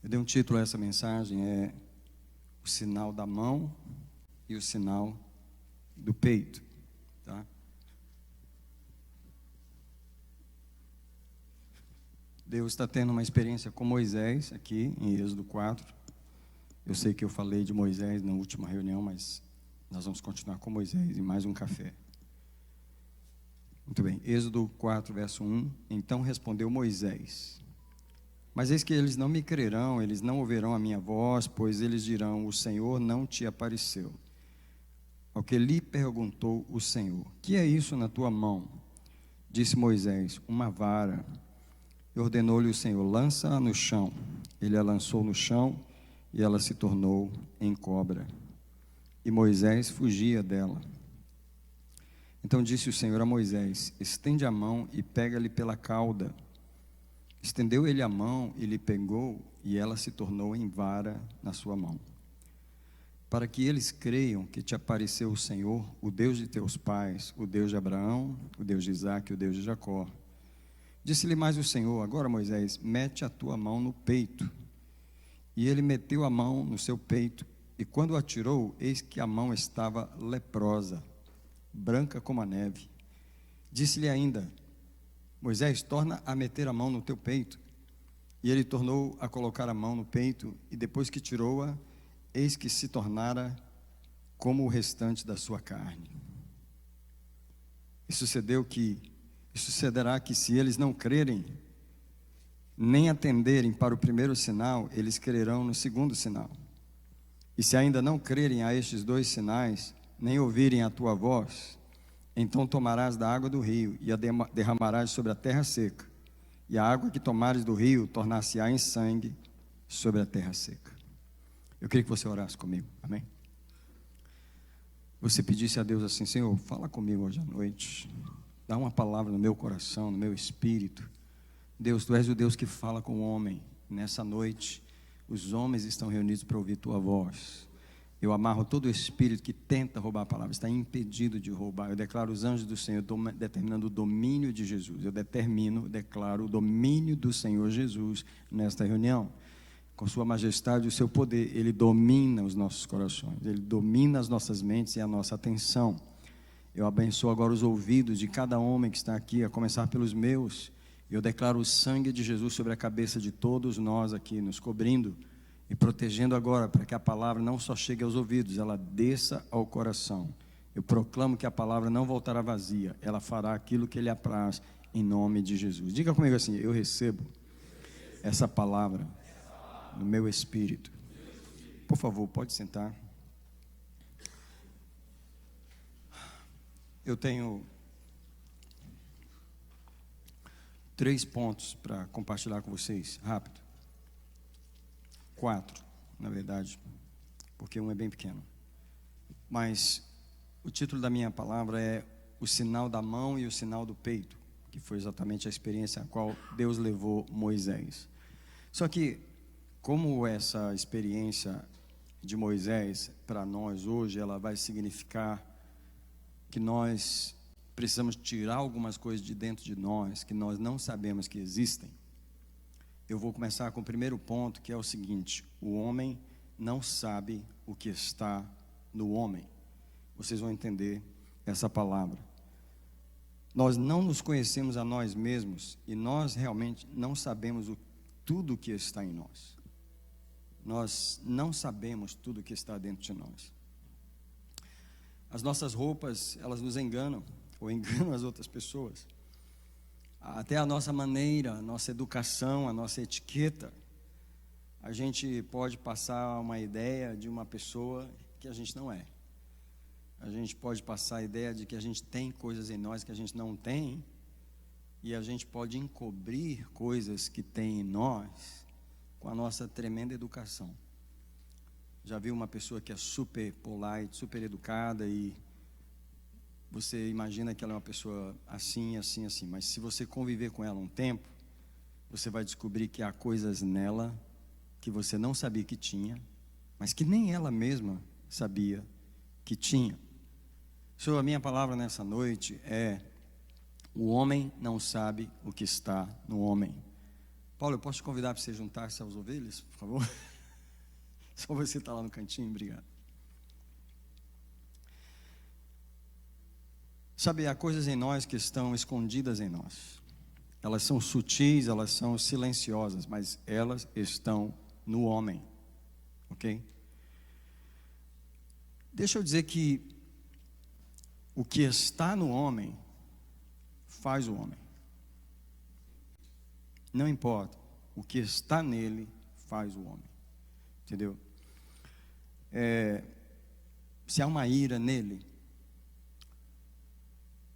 Eu dei um título a essa mensagem, é o sinal da mão e o sinal do peito, tá? Deus está tendo uma experiência com Moisés aqui em Êxodo 4. Eu sei que eu falei de Moisés na última reunião, mas nós vamos continuar com Moisés em mais um café. Muito bem, Êxodo 4, verso 1. Então respondeu Moisés: mas eis que eles não me crerão, eles não ouvirão a minha voz, pois eles dirão: o Senhor não te apareceu. Ao que lhe perguntou o Senhor: que é isso na tua mão? Disse Moisés: uma vara. E ordenou-lhe o Senhor: lança-a no chão. Ele a lançou no chão, e ela se tornou em cobra. E Moisés fugia dela. Então disse o Senhor a Moisés: estende a mão e pega-lhe pela cauda. Estendeu ele a mão e lhe pegou, e ela se tornou em vara na sua mão. Para que eles creiam que te apareceu o Senhor, o Deus de teus pais, o Deus de Abraão, o Deus de Isaque, o Deus de Jacó. Disse-lhe mais o Senhor: agora, Moisés, mete a tua mão no peito. E ele meteu a mão no seu peito, e quando a tirou, eis que a mão estava leprosa, branca como a neve. Disse-lhe ainda: Moisés, torna a meter a mão no teu peito. E ele tornou a colocar a mão no peito, e depois que tirou-a, eis que se tornara como o restante da sua carne. E sucederá que se eles não crerem, nem atenderem para o primeiro sinal, eles crerão no segundo sinal. E se ainda não crerem a estes dois sinais, nem ouvirem a tua voz, então tomarás da água do rio e a derramarás sobre a terra seca, e a água que tomares do rio tornar-se-á em sangue sobre a terra seca. Eu queria que você orasse comigo, amém? Você pedisse a Deus assim: Senhor, fala comigo hoje à noite, dá uma palavra no meu coração, no meu espírito. Deus, Tu és o Deus que fala com o homem. Nessa noite, os homens estão reunidos para ouvir Tua voz. Eu amarro todo o espírito que tenta roubar a palavra, está impedido de roubar. Eu declaro os anjos do Senhor determinando o domínio de Jesus. Eu declaro o domínio do Senhor Jesus nesta reunião. Com Sua majestade e o Seu poder, Ele domina os nossos corações, Ele domina as nossas mentes e a nossa atenção. Eu abençoo agora os ouvidos de cada homem que está aqui, a começar pelos meus. Eu declaro o sangue de Jesus sobre a cabeça de todos nós aqui, nos cobrindo e protegendo agora, para que a palavra não só chegue aos ouvidos, ela desça ao coração. Eu proclamo que a palavra não voltará vazia, ela fará aquilo que Ele apraz, em nome de Jesus. Diga comigo assim: eu recebo essa palavra no meu espírito. Por favor, pode sentar. Eu tenho 3 pontos para compartilhar com vocês, rápido. 4, na verdade, porque um é bem pequeno. Mas o título da minha palavra é o sinal da mão e o sinal do peito, que foi exatamente a experiência a qual Deus levou Moisés. Só que, como essa experiência de Moisés, para nós hoje, ela vai significar que nós precisamos tirar algumas coisas de dentro de nós, que nós não sabemos que existem. Eu vou começar com o primeiro ponto, que é o seguinte: o homem não sabe o que está no homem. Vocês vão entender essa palavra. Nós não nos conhecemos a nós mesmos, e nós realmente não sabemos tudo o que está em nós. Nós não sabemos tudo o que está dentro de nós. As nossas roupas, elas nos enganam, ou enganam as outras pessoas. Até a nossa maneira, a nossa educação, a nossa etiqueta, a gente pode passar uma ideia de uma pessoa que a gente não é. A gente pode passar a ideia de que a gente tem coisas em nós que a gente não tem, e a gente pode encobrir coisas que tem em nós com a nossa tremenda educação. Já viu uma pessoa que é super polite, super educada, e você imagina que ela é uma pessoa assim, assim, assim, mas se você conviver com ela um tempo, você vai descobrir que há coisas nela que você não sabia que tinha, mas que nem ela mesma sabia que tinha. A minha palavra nessa noite é: o homem não sabe o que está no homem. Paulo, eu posso te convidar para você juntar-se aos ovelhas, por favor? Só você está lá no cantinho, obrigado. Sabe, há coisas em nós que estão escondidas em nós. Elas são sutis, elas são silenciosas, mas elas estão no homem, ok? Deixa eu dizer que o que está no homem faz o homem. Não importa, o que está nele faz o homem, entendeu? Se há uma ira nele,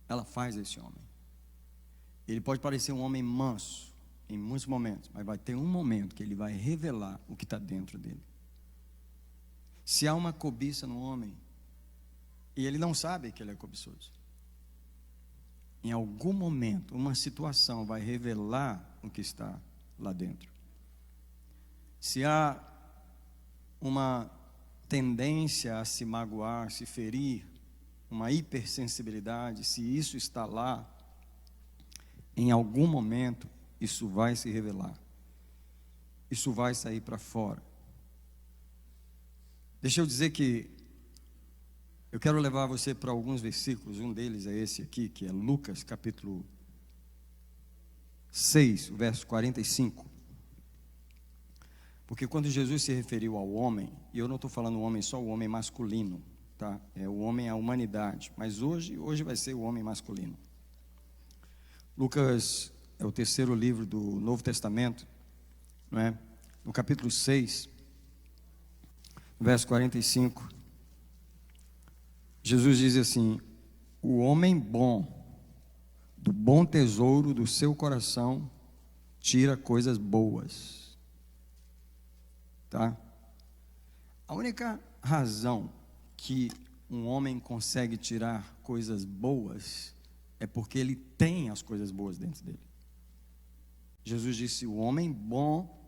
ela faz esse homem. Ele pode parecer um homem manso em muitos momentos, mas vai ter um momento que ele vai revelar o que está dentro dele. Se há uma cobiça no homem, e ele não sabe que ele é cobiçoso, em algum momento, uma situação vai revelar o que está lá dentro. Se há uma tendência a se magoar, se ferir, uma hipersensibilidade, se isso está lá, em algum momento, isso vai se revelar. Isso vai sair para fora. Deixa eu dizer que eu quero levar você para alguns versículos. Um deles é esse aqui, que é Lucas capítulo 6, verso 45. Porque quando Jesus se referiu ao homem, e eu não estou falando homem só o homem masculino, tá? É o homem, a humanidade, mas hoje vai ser o homem masculino. Lucas é o terceiro livro do Novo Testamento, não é? No capítulo 6, verso 45, Jesus diz assim: o homem bom, do bom tesouro do seu coração, tira coisas boas, tá? A única razão que um homem consegue tirar coisas boas é porque ele tem as coisas boas dentro dele. Jesus disse: o homem bom,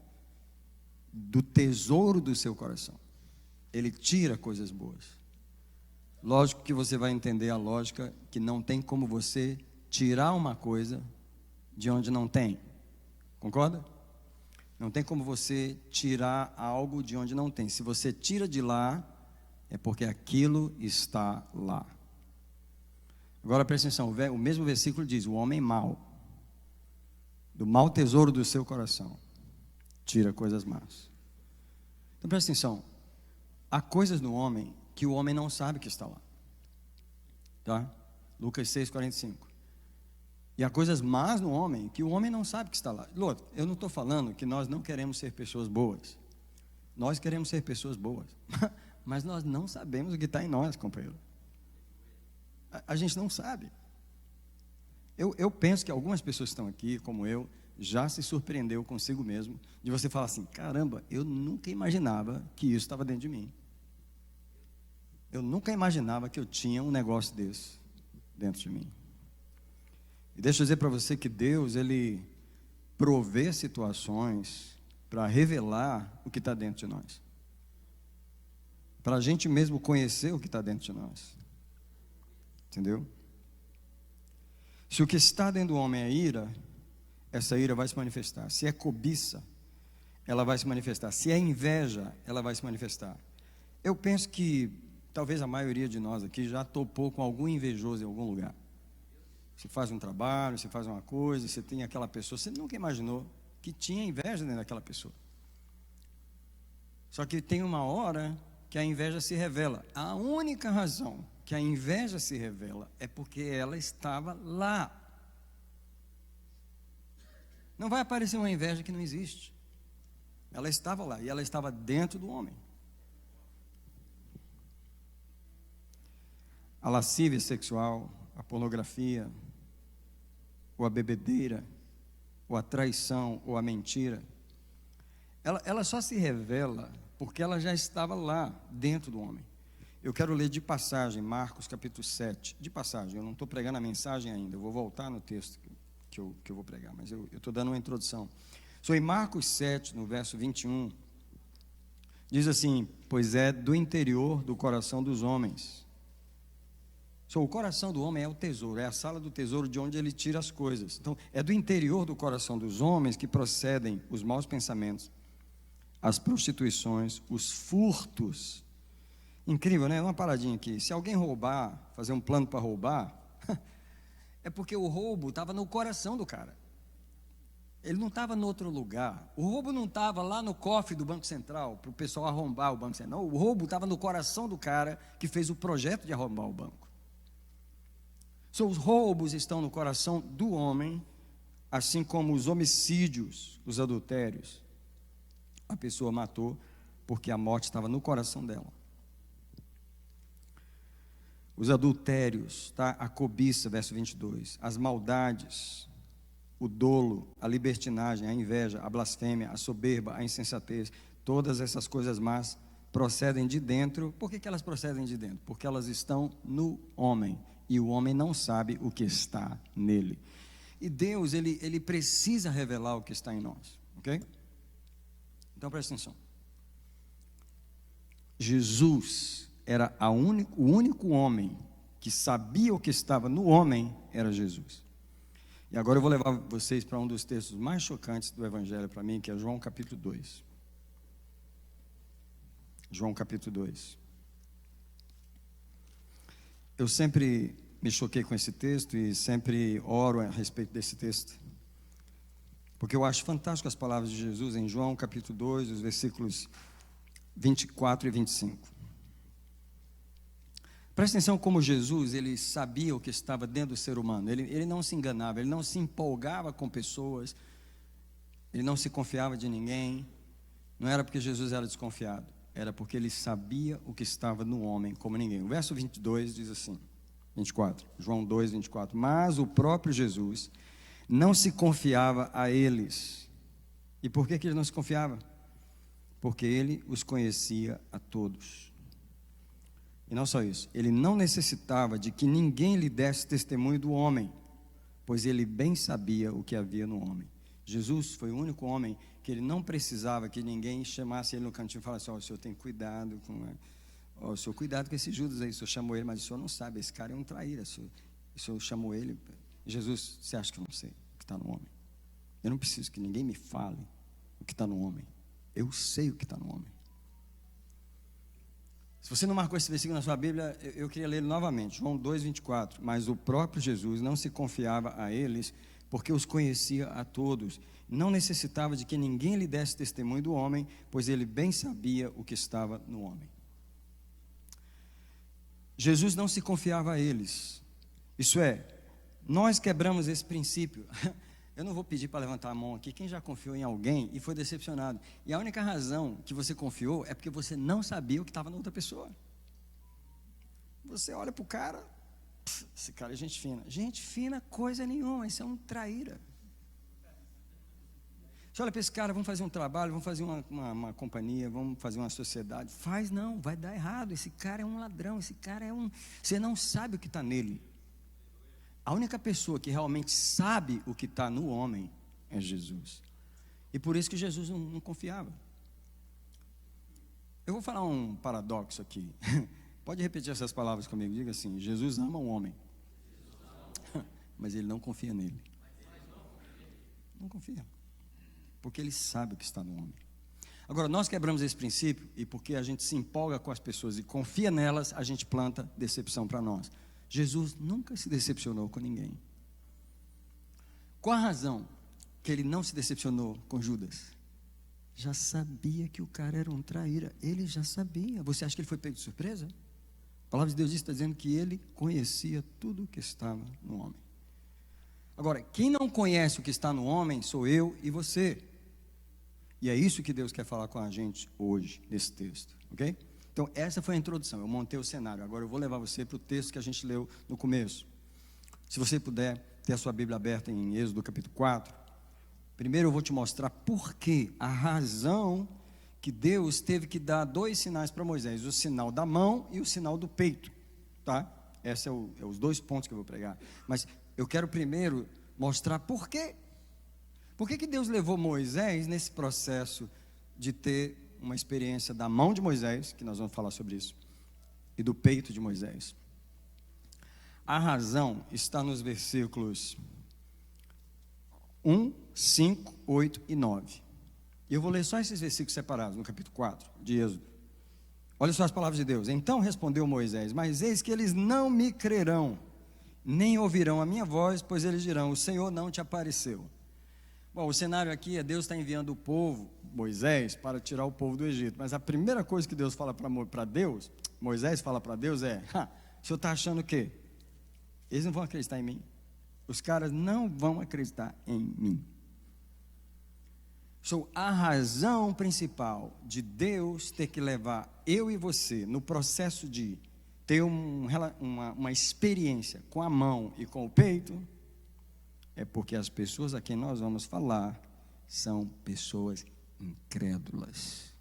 do tesouro do seu coração, ele tira coisas boas. Lógico que você vai entender a lógica que não tem como você tirar uma coisa de onde não tem. Concorda? Não tem como você tirar algo de onde não tem. Se você tira de lá, é porque aquilo está lá. Agora presta atenção, o mesmo versículo diz: o homem mau, do mau tesouro do seu coração, tira coisas más. Então presta atenção, há coisas no homem que o homem não sabe que está lá, tá? Lucas 6,45. E há coisas más no homem que o homem não sabe que está lá. Loto, eu não estou falando que nós não queremos ser pessoas boas. Nós queremos ser pessoas boas, mas nós não sabemos o que está em nós, companheiro. A gente não sabe. Eu penso que algumas pessoas que estão aqui, como eu, já se surpreendeu consigo mesmo, de você falar assim: caramba, eu nunca imaginava que isso estava dentro de mim. Eu nunca imaginava que eu tinha um negócio desse dentro de mim. E deixa eu dizer para você que Deus, Ele provê situações para revelar o que está dentro de nós, para a gente mesmo conhecer o que está dentro de nós. Entendeu? Se o que está dentro do homem é ira, essa ira vai se manifestar. Se é cobiça, ela vai se manifestar. Se é inveja, ela vai se manifestar. Eu penso que talvez a maioria de nós aqui já topou com algum invejoso em algum lugar. Você faz um trabalho, você faz uma coisa, você tem aquela pessoa, você nunca imaginou que tinha inveja dentro daquela pessoa. Só que tem uma hora que a inveja se revela. A única razão que a inveja se revela é porque ela estava lá. Não vai aparecer uma inveja que não existe. Ela estava lá e ela estava dentro do homem. A lascívia sexual, a pornografia, ou a bebedeira, ou a traição, ou a mentira, ela só se revela porque ela já estava lá dentro do homem. Eu quero ler de passagem, Marcos capítulo 7, de passagem, eu não estou pregando a mensagem ainda, eu vou voltar no texto que eu vou pregar, mas eu estou dando uma introdução. Em Marcos 7, no verso 21, diz assim: pois é do interior do coração dos homens O coração do homem é o tesouro, é a sala do tesouro de onde ele tira as coisas. Então, é do interior do coração dos homens que procedem os maus pensamentos, as prostituições, os furtos. Incrível, né? Uma paradinha aqui. Se alguém roubar, fazer um plano para roubar, é porque o roubo estava no coração do cara. Ele não estava em outro lugar. O roubo não estava lá no cofre do Banco Central, para o pessoal arrombar o Banco Central. Não, o roubo estava no coração do cara que fez o projeto de arrombar o banco. Os roubos estão no coração do homem, assim como os homicídios, os adultérios. A pessoa matou porque a morte estava no coração dela. Os adultérios, tá? A cobiça, verso 22, as maldades, o dolo, a libertinagem, a inveja, a blasfêmia, a soberba, a insensatez, todas essas coisas más procedem de dentro. Por que elas procedem de dentro? Porque elas estão no homem, e o homem não sabe o que está nele. E Deus, ele precisa revelar o que está em nós, ok? Então presta atenção. Jesus era o único homem que sabia o que estava no homem, era Jesus. E agora eu vou levar vocês para um dos textos mais chocantes do Evangelho para mim, que é João capítulo 2. João capítulo 2. Eu sempre me choquei com esse texto e sempre oro a respeito desse texto, porque eu acho fantástico as palavras de Jesus em João capítulo 2, os versículos 24 e 25. Presta atenção como Jesus, ele sabia o que estava dentro do ser humano. Ele não se enganava, ele não se empolgava com pessoas, ele não se confiava de ninguém. Não era porque Jesus era desconfiado, era porque ele sabia o que estava no homem como ninguém. O verso 22 diz assim, 24, João 2, 24. Mas o próprio Jesus não se confiava a eles. E por que ele não se confiava? Porque ele os conhecia a todos. E não só isso, ele não necessitava de que ninguém lhe desse testemunho do homem, pois ele bem sabia o que havia no homem. Jesus foi o único homem que ele não precisava que ninguém chamasse ele no cantinho e falasse: o senhor tem cuidado com... o senhor cuidado com esse Judas aí, o senhor chamou ele, mas o senhor não sabe, esse cara é um traíra, o senhor chamou ele. Jesus, você acha que eu não sei o que está no homem? Eu não preciso que ninguém me fale o que está no homem, eu sei o que está no homem. Se você não marcou esse versículo na sua Bíblia, eu queria ler ele novamente, João 2, 24. Mas o próprio Jesus não se confiava a eles, porque os conhecia a todos. Não necessitava de que ninguém lhe desse testemunho do homem, pois ele bem sabia o que estava no homem. Jesus não se confiava a eles. Isso é, nós quebramos esse princípio. Eu não vou pedir para levantar a mão aqui quem já confiou em alguém e foi decepcionado. E a única razão que você confiou é porque você não sabia o que estava na outra pessoa. Você olha para o cara, esse cara é gente fina. Gente fina coisa nenhuma, esse é um traíra. Você olha para esse cara, vamos fazer um trabalho, vamos fazer uma companhia, vamos fazer uma sociedade. Faz não, vai dar errado, esse cara é um ladrão, esse cara é um... Você não sabe o que está nele. A única pessoa que realmente sabe o que está no homem é Jesus. E por isso que Jesus não confiava. Eu vou falar um paradoxo aqui. Pode repetir essas palavras comigo. Diga assim: Jesus ama o homem, mas ele não confia nele. Não confia, porque ele sabe o que está no homem. Agora, nós quebramos esse princípio, e porque a gente se empolga com as pessoas e confia nelas, a gente planta decepção para nós. Jesus nunca se decepcionou com ninguém. Qual a razão que ele não se decepcionou com Judas? Já sabia que o cara era um traíra. Ele já sabia. Você acha que ele foi pego de surpresa? A palavra de Deus está dizendo que ele conhecia tudo o que estava no homem. Agora, quem não conhece o que está no homem sou eu e você. E é isso que Deus quer falar com a gente hoje, nesse texto, ok? Então, essa foi a introdução, eu montei o cenário. Agora eu vou levar você para o texto que a gente leu no começo. Se você puder ter a sua Bíblia aberta em Êxodo capítulo 4. Primeiro eu vou te mostrar por que, a razão que Deus teve que dar dois sinais para Moisés. O sinal da mão e o sinal do peito, tá? Esses são os dois pontos que eu vou pregar. Mas eu quero primeiro mostrar por quê. Por que Deus levou Moisés nesse processo de ter uma experiência da mão de Moisés, que nós vamos falar sobre isso, e do peito de Moisés. A razão está nos versículos 1, 5, 8 e 9. E eu vou ler só esses versículos separados, no capítulo 4 de Êxodo. Olha só as palavras de Deus. Então respondeu Moisés: mas eis que eles não me crerão, nem ouvirão a minha voz, pois eles dirão: o Senhor não te apareceu. Bom, o cenário aqui é Deus está enviando o povo, Moisés, para tirar o povo do Egito. Mas a primeira coisa que Deus fala para Deus, Moisés fala para Deus é: o senhor está achando o quê? Eles não vão acreditar em mim. Os caras não vão acreditar em mim. A razão principal de Deus ter que levar eu e você no processo de ter uma experiência com a mão e com o peito é porque as pessoas a quem nós vamos falar são pessoas incrédulas.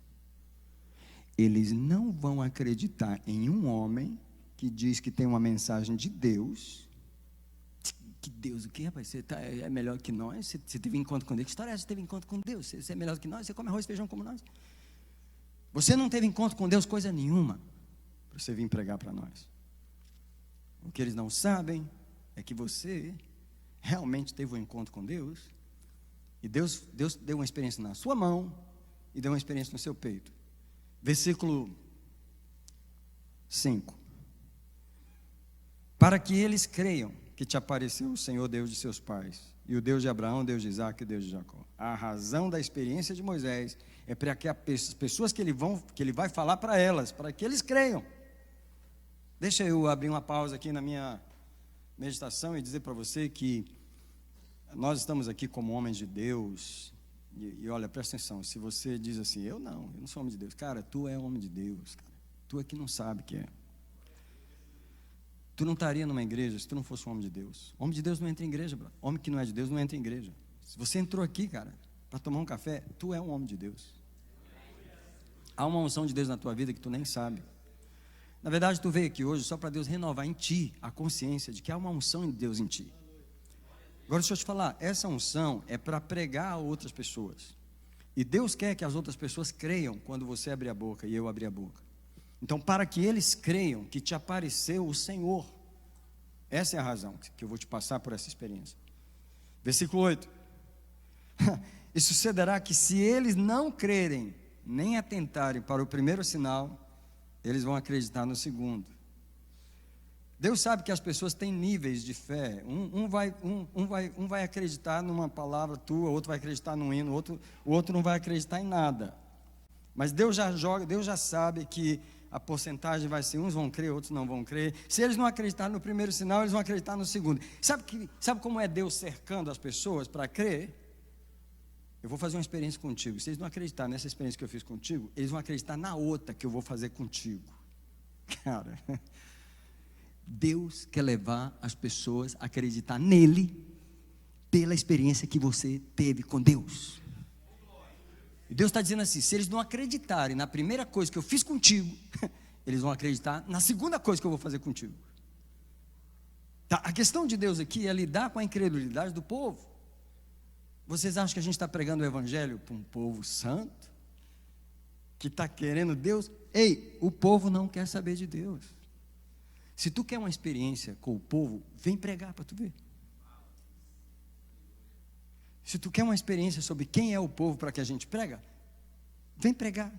Eles não vão acreditar em um homem que diz que tem uma mensagem de Deus. Que Deus, o que, rapaz? Você é melhor que nós? Você teve encontro com Deus? Que história é essa? Você teve encontro com Deus? Você é melhor que nós? Você come arroz e feijão como nós? Você não teve encontro com Deus coisa nenhuma para você vir pregar para nós. O que eles não sabem é que você realmente teve um encontro com Deus, e Deus deu uma experiência na sua mão e deu uma experiência no seu peito. Versículo 5. Para que eles creiam que te apareceu o Senhor Deus de seus pais, e o Deus de Abraão, Deus de Isaac e Deus de Jacó. A razão da experiência de Moisés é para que as pessoas que ele vai falar para elas, para que eles creiam. Deixa eu abrir uma pausa aqui na minha meditação e dizer para você que nós estamos aqui como homens de Deus. E olha, presta atenção, se você diz assim: eu não sou homem de Deus. Cara, tu é homem de Deus, cara. Tu é que não sabe o que é. Tu não estaria numa igreja se tu não fosse um homem de Deus. Homem de Deus não entra em igreja, brother. Homem que não é de Deus não entra em igreja. Se você entrou aqui, cara, para tomar um café, tu é um homem de Deus. Há uma unção de Deus na tua vida que tu nem sabe. Na verdade, tu veio aqui hoje só para Deus renovar em ti a consciência de que há uma unção de Deus em ti. Agora deixa eu te falar, essa unção é para pregar a outras pessoas. E Deus quer que as outras pessoas creiam quando você abrir a boca e eu abrir a boca. Então, para que eles creiam que te apareceu o Senhor. Essa é a razão que eu vou te passar por essa experiência. Versículo 8. E sucederá que se eles não crerem, nem atentarem para o primeiro sinal, eles vão acreditar no segundo. Deus sabe que as pessoas têm níveis de fé. Um vai acreditar numa palavra tua, outro vai acreditar num hino, o outro não vai acreditar em nada. Mas Deus já sabe que a porcentagem vai ser: uns vão crer, outros não vão crer. Se eles não acreditarem no primeiro sinal, eles vão acreditar no segundo. Sabe como é Deus cercando as pessoas para crer? Eu vou fazer uma experiência contigo. Se eles não acreditarem nessa experiência que eu fiz contigo, eles vão acreditar na outra que eu vou fazer contigo. Cara, Deus quer levar as pessoas a acreditar nele pela experiência que você teve com Deus. E Deus está dizendo assim: se eles não acreditarem na primeira coisa que eu fiz contigo, eles vão acreditar na segunda coisa que eu vou fazer contigo. Tá? A questão de Deus aqui é lidar com a incredulidade do povo. Vocês acham que a gente está pregando o evangelho para um povo santo, que está querendo Deus? Ei, o povo não quer saber de Deus. Se tu quer uma experiência com o povo, vem pregar para tu ver. Se tu quer uma experiência sobre quem é o povo para que a gente prega, vem pregar.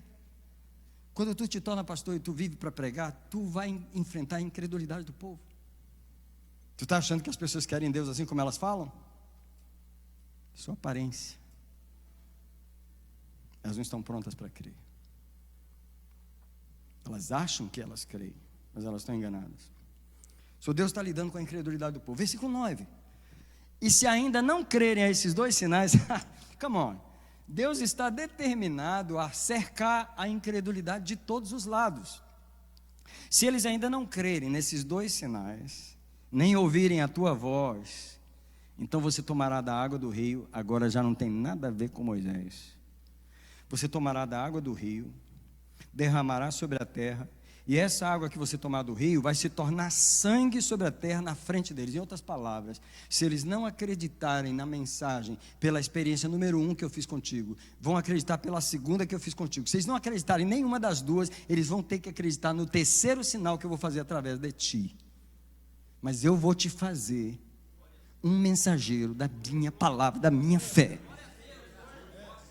Quando tu te torna pastor e tu vive para pregar, tu vai enfrentar a incredulidade do povo. Tu está achando que as pessoas querem Deus assim como elas falam? Sua aparência. Elas não estão prontas para crer. Elas acham que elas creem, mas elas estão enganadas. Deus está lidando com a incredulidade do povo. Versículo 9. E se ainda não crerem a esses dois sinais, come on, Deus está determinado a cercar a incredulidade de todos os lados. Se eles ainda não crerem nesses dois sinais, nem ouvirem a tua voz, então você tomará da água do rio. Agora já não tem nada a ver com Moisés. Você tomará da água do rio, derramará sobre a terra, e essa água que você tomar do rio vai se tornar sangue sobre a terra na frente deles. Em outras palavras, se eles não acreditarem na mensagem pela experiência número 1 que eu fiz contigo, vão acreditar pela segunda que eu fiz contigo. Se eles não acreditarem em nenhuma das duas, eles vão ter que acreditar no terceiro sinal que eu vou fazer através de ti. mas eu vou te fazer um mensageiro da minha palavra, da minha fé.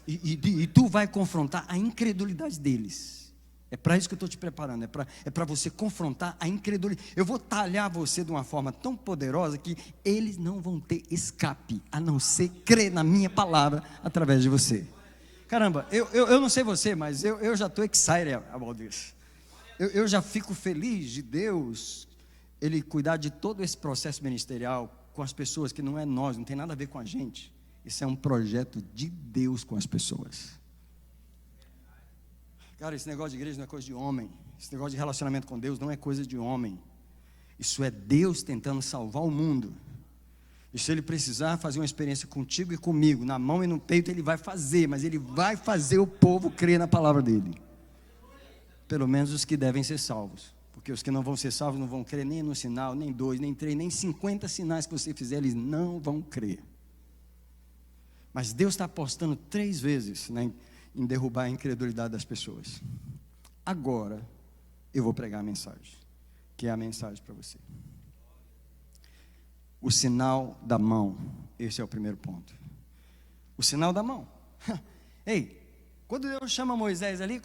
E tu vai confrontar a incredulidade deles. É para isso que eu estou te preparando. É para você confrontar a incredulidade. Eu vou talhar você de uma forma tão poderosa que eles não vão ter escape, a não ser crer na minha palavra através de você. Caramba, eu não sei você, mas eu já estou excited about this. Eu já fico feliz de Deus, Ele cuidar de todo esse processo ministerial com as pessoas, que não é nós, não tem nada a ver com a gente. Isso é um projeto de Deus com as pessoas. Cara, esse negócio de igreja não é coisa de homem. Esse negócio de relacionamento com Deus não é coisa de homem. Isso é Deus tentando salvar o mundo. E se Ele precisar fazer uma experiência contigo e comigo, na mão e no peito, Ele vai fazer. Mas Ele vai fazer o povo crer na palavra dEle. Pelo menos os que devem ser salvos. Porque os que não vão ser salvos não vão crer nem no sinal, nem 2, nem 3, nem 50 sinais que você fizer, eles não vão crer. Mas Deus está apostando 3 vezes, né, em derrubar a incredulidade das pessoas. Agora, eu vou pregar a mensagem, que é a mensagem para você. O sinal da mão, esse é o primeiro ponto. O sinal da mão. Ei, quando Deus chama Moisés ali,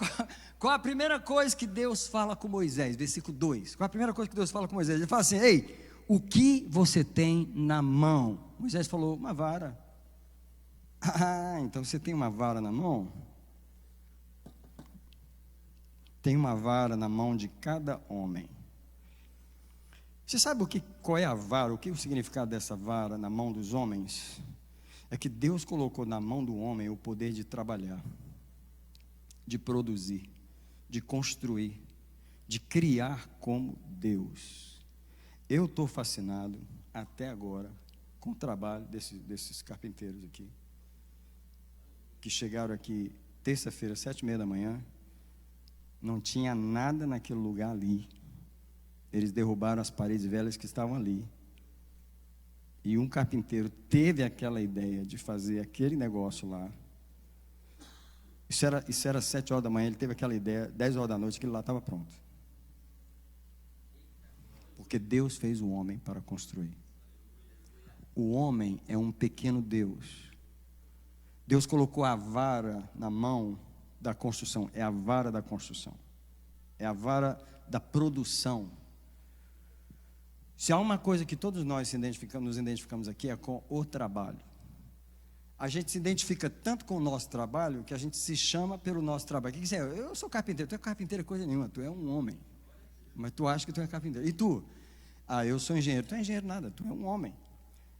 qual a primeira coisa que Deus fala com Moisés? Versículo 2. Qual a primeira coisa que Deus fala com Moisés? Ele fala assim: ei, o que você tem na mão? Moisés falou: uma vara. Ah, então você tem uma vara na mão? Tem uma vara na mão de cada homem. Você sabe qual é a vara? O que é o significado dessa vara na mão dos homens? É que Deus colocou na mão do homem o poder de trabalhar, de produzir, de construir, de criar como Deus. Eu estou fascinado até agora com o trabalho desses carpinteiros aqui, que chegaram aqui terça-feira, 7h30 da manhã, não tinha nada naquele lugar ali. Eles derrubaram as paredes velhas que estavam ali. E um carpinteiro teve aquela ideia de fazer aquele negócio lá. Isso era 7 horas da manhã, ele teve aquela ideia, 10 horas da noite, aquilo lá estava pronto. Porque Deus fez o homem para construir. O homem é um pequeno Deus. Deus colocou a vara na mão da construção, é a vara da construção, é a vara da produção. Se há uma coisa que todos nós nos identificamos aqui, é com o trabalho. A gente se identifica tanto com o nosso trabalho, que a gente se chama pelo nosso trabalho. O que você é? Eu sou carpinteiro. Tu é carpinteiro coisa nenhuma, tu é um homem. Mas tu acha que tu é carpinteiro. E tu? Ah, eu sou engenheiro. Tu é engenheiro nada, tu é um homem.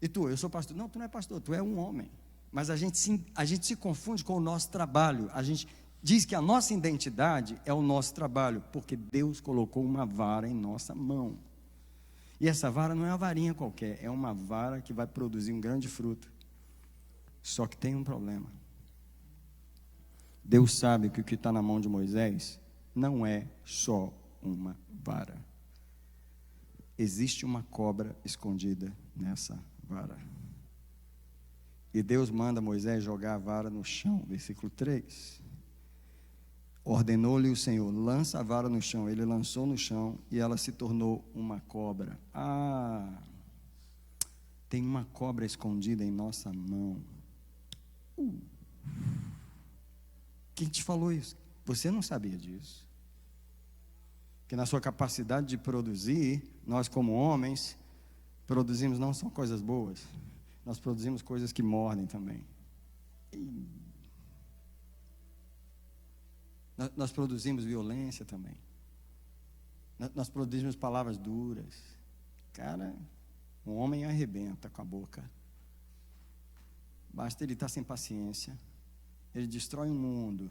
E tu? Eu sou pastor. Não, tu não é pastor, tu é um homem. Mas a gente se confunde com o nosso trabalho. A gente diz que a nossa identidade é o nosso trabalho, porque Deus colocou uma vara em nossa mão. E essa vara não é uma varinha qualquer, é uma vara que vai produzir um grande fruto. Só que tem um problema. Deus sabe que o que está na mão de Moisés não é só uma vara. Existe uma cobra escondida nessa vara. E Deus manda Moisés jogar a vara no chão, versículo 3. Ordenou-lhe o Senhor: lança a vara no chão. Ele lançou no chão e ela se tornou uma cobra. Ah, tem uma cobra escondida em nossa mão. Quem te falou isso? Você não sabia disso. Que na sua capacidade de produzir, nós como homens, produzimos não só coisas boas, nós produzimos coisas que mordem também. Nós produzimos violência também. Nós produzimos palavras duras. Cara, um homem arrebenta com a boca. Basta ele estar sem paciência. Ele destrói o mundo.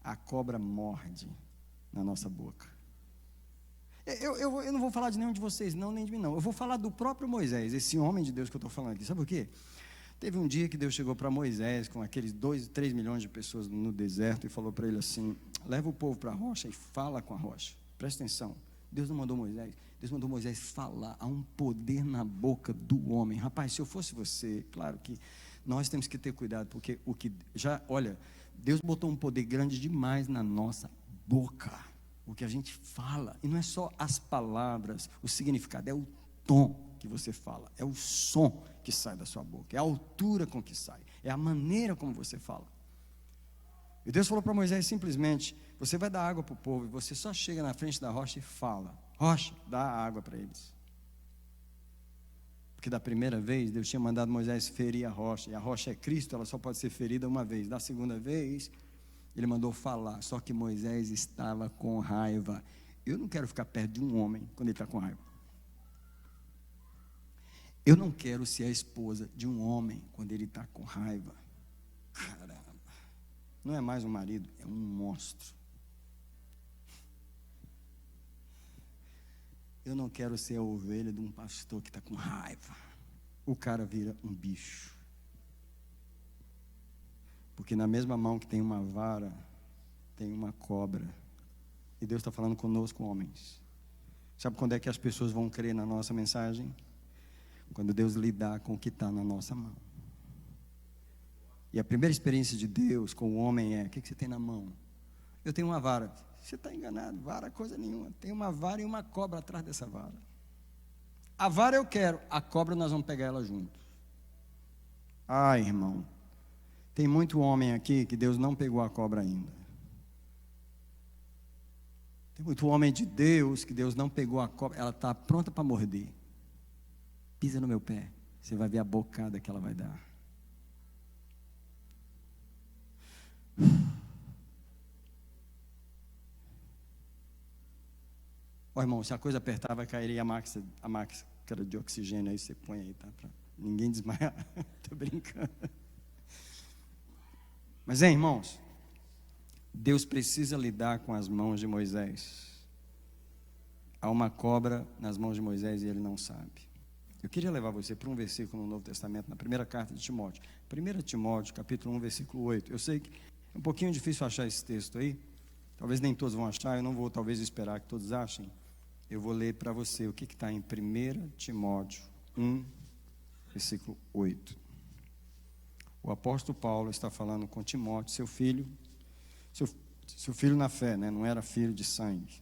A cobra morde na nossa boca. Eu não vou falar de nenhum de vocês, não, nem de mim, não. Eu vou falar do próprio Moisés, esse homem de Deus que eu estou falando aqui. Sabe por quê? Teve um dia que Deus chegou para Moisés, com aqueles 2, 3 milhões de pessoas no deserto, e falou para ele assim: leva o povo para a rocha e fala com a rocha. Presta atenção. Deus não mandou Moisés. Deus mandou Moisés falar. Há um poder na boca do homem. Rapaz, se eu fosse você, claro que nós temos que ter cuidado, porque olha, Deus botou um poder grande demais na nossa boca. O que a gente fala, e não é só as palavras, o significado, é o tom que você fala, é o som que sai da sua boca, é a altura com que sai, é a maneira como você fala. E Deus falou para Moisés simplesmente: você vai dar água para o povo, e você só chega na frente da rocha e fala: rocha, dá água para eles. Porque da primeira vez Deus tinha mandado Moisés ferir a rocha, e a rocha é Cristo, ela só pode ser ferida uma vez. Da segunda vez Ele mandou falar, só que Moisés estava com raiva. Eu não quero ficar perto de um homem quando ele está com raiva. Eu não quero ser a esposa de um homem quando ele está com raiva. Caramba, não é mais um marido, é um monstro. Eu não quero ser a ovelha de um pastor que está com raiva. O cara vira um bicho. Porque na mesma mão que tem uma vara, tem uma cobra. E Deus está falando conosco, homens. Sabe quando é que as pessoas vão crer na nossa mensagem? Quando Deus lidar com o que está na nossa mão. E a primeira experiência de Deus com o homem é: o que você tem na mão? Eu tenho uma vara. Você está enganado, vara coisa nenhuma. Tem uma vara e uma cobra atrás dessa vara. A vara eu quero, a cobra nós vamos pegar ela junto. Ai, irmão, tem muito homem aqui que Deus não pegou a cobra ainda. Tem muito homem de Deus que Deus não pegou a cobra, ela está pronta para morder. Pisa no meu pé, você vai ver a bocada que ela vai dar. Ó, irmão, se a coisa apertar, vai cair a máscara de oxigênio, aí você põe aí, tá? Pra ninguém desmaiar. Estou brincando. Mas, irmãos, Deus precisa lidar com as mãos de Moisés. Há uma cobra nas mãos de Moisés e ele não sabe. Eu queria levar você para um versículo no Novo Testamento, na primeira carta de Timóteo. 1 Timóteo, capítulo 1, versículo 8. Eu sei que é um pouquinho difícil achar esse texto aí. Talvez nem todos vão achar, eu não vou talvez esperar que todos achem. Eu vou ler para você o que está em 1 Timóteo 1, versículo 8. O apóstolo Paulo está falando com Timóteo, seu filho na fé, né? Não era filho de sangue.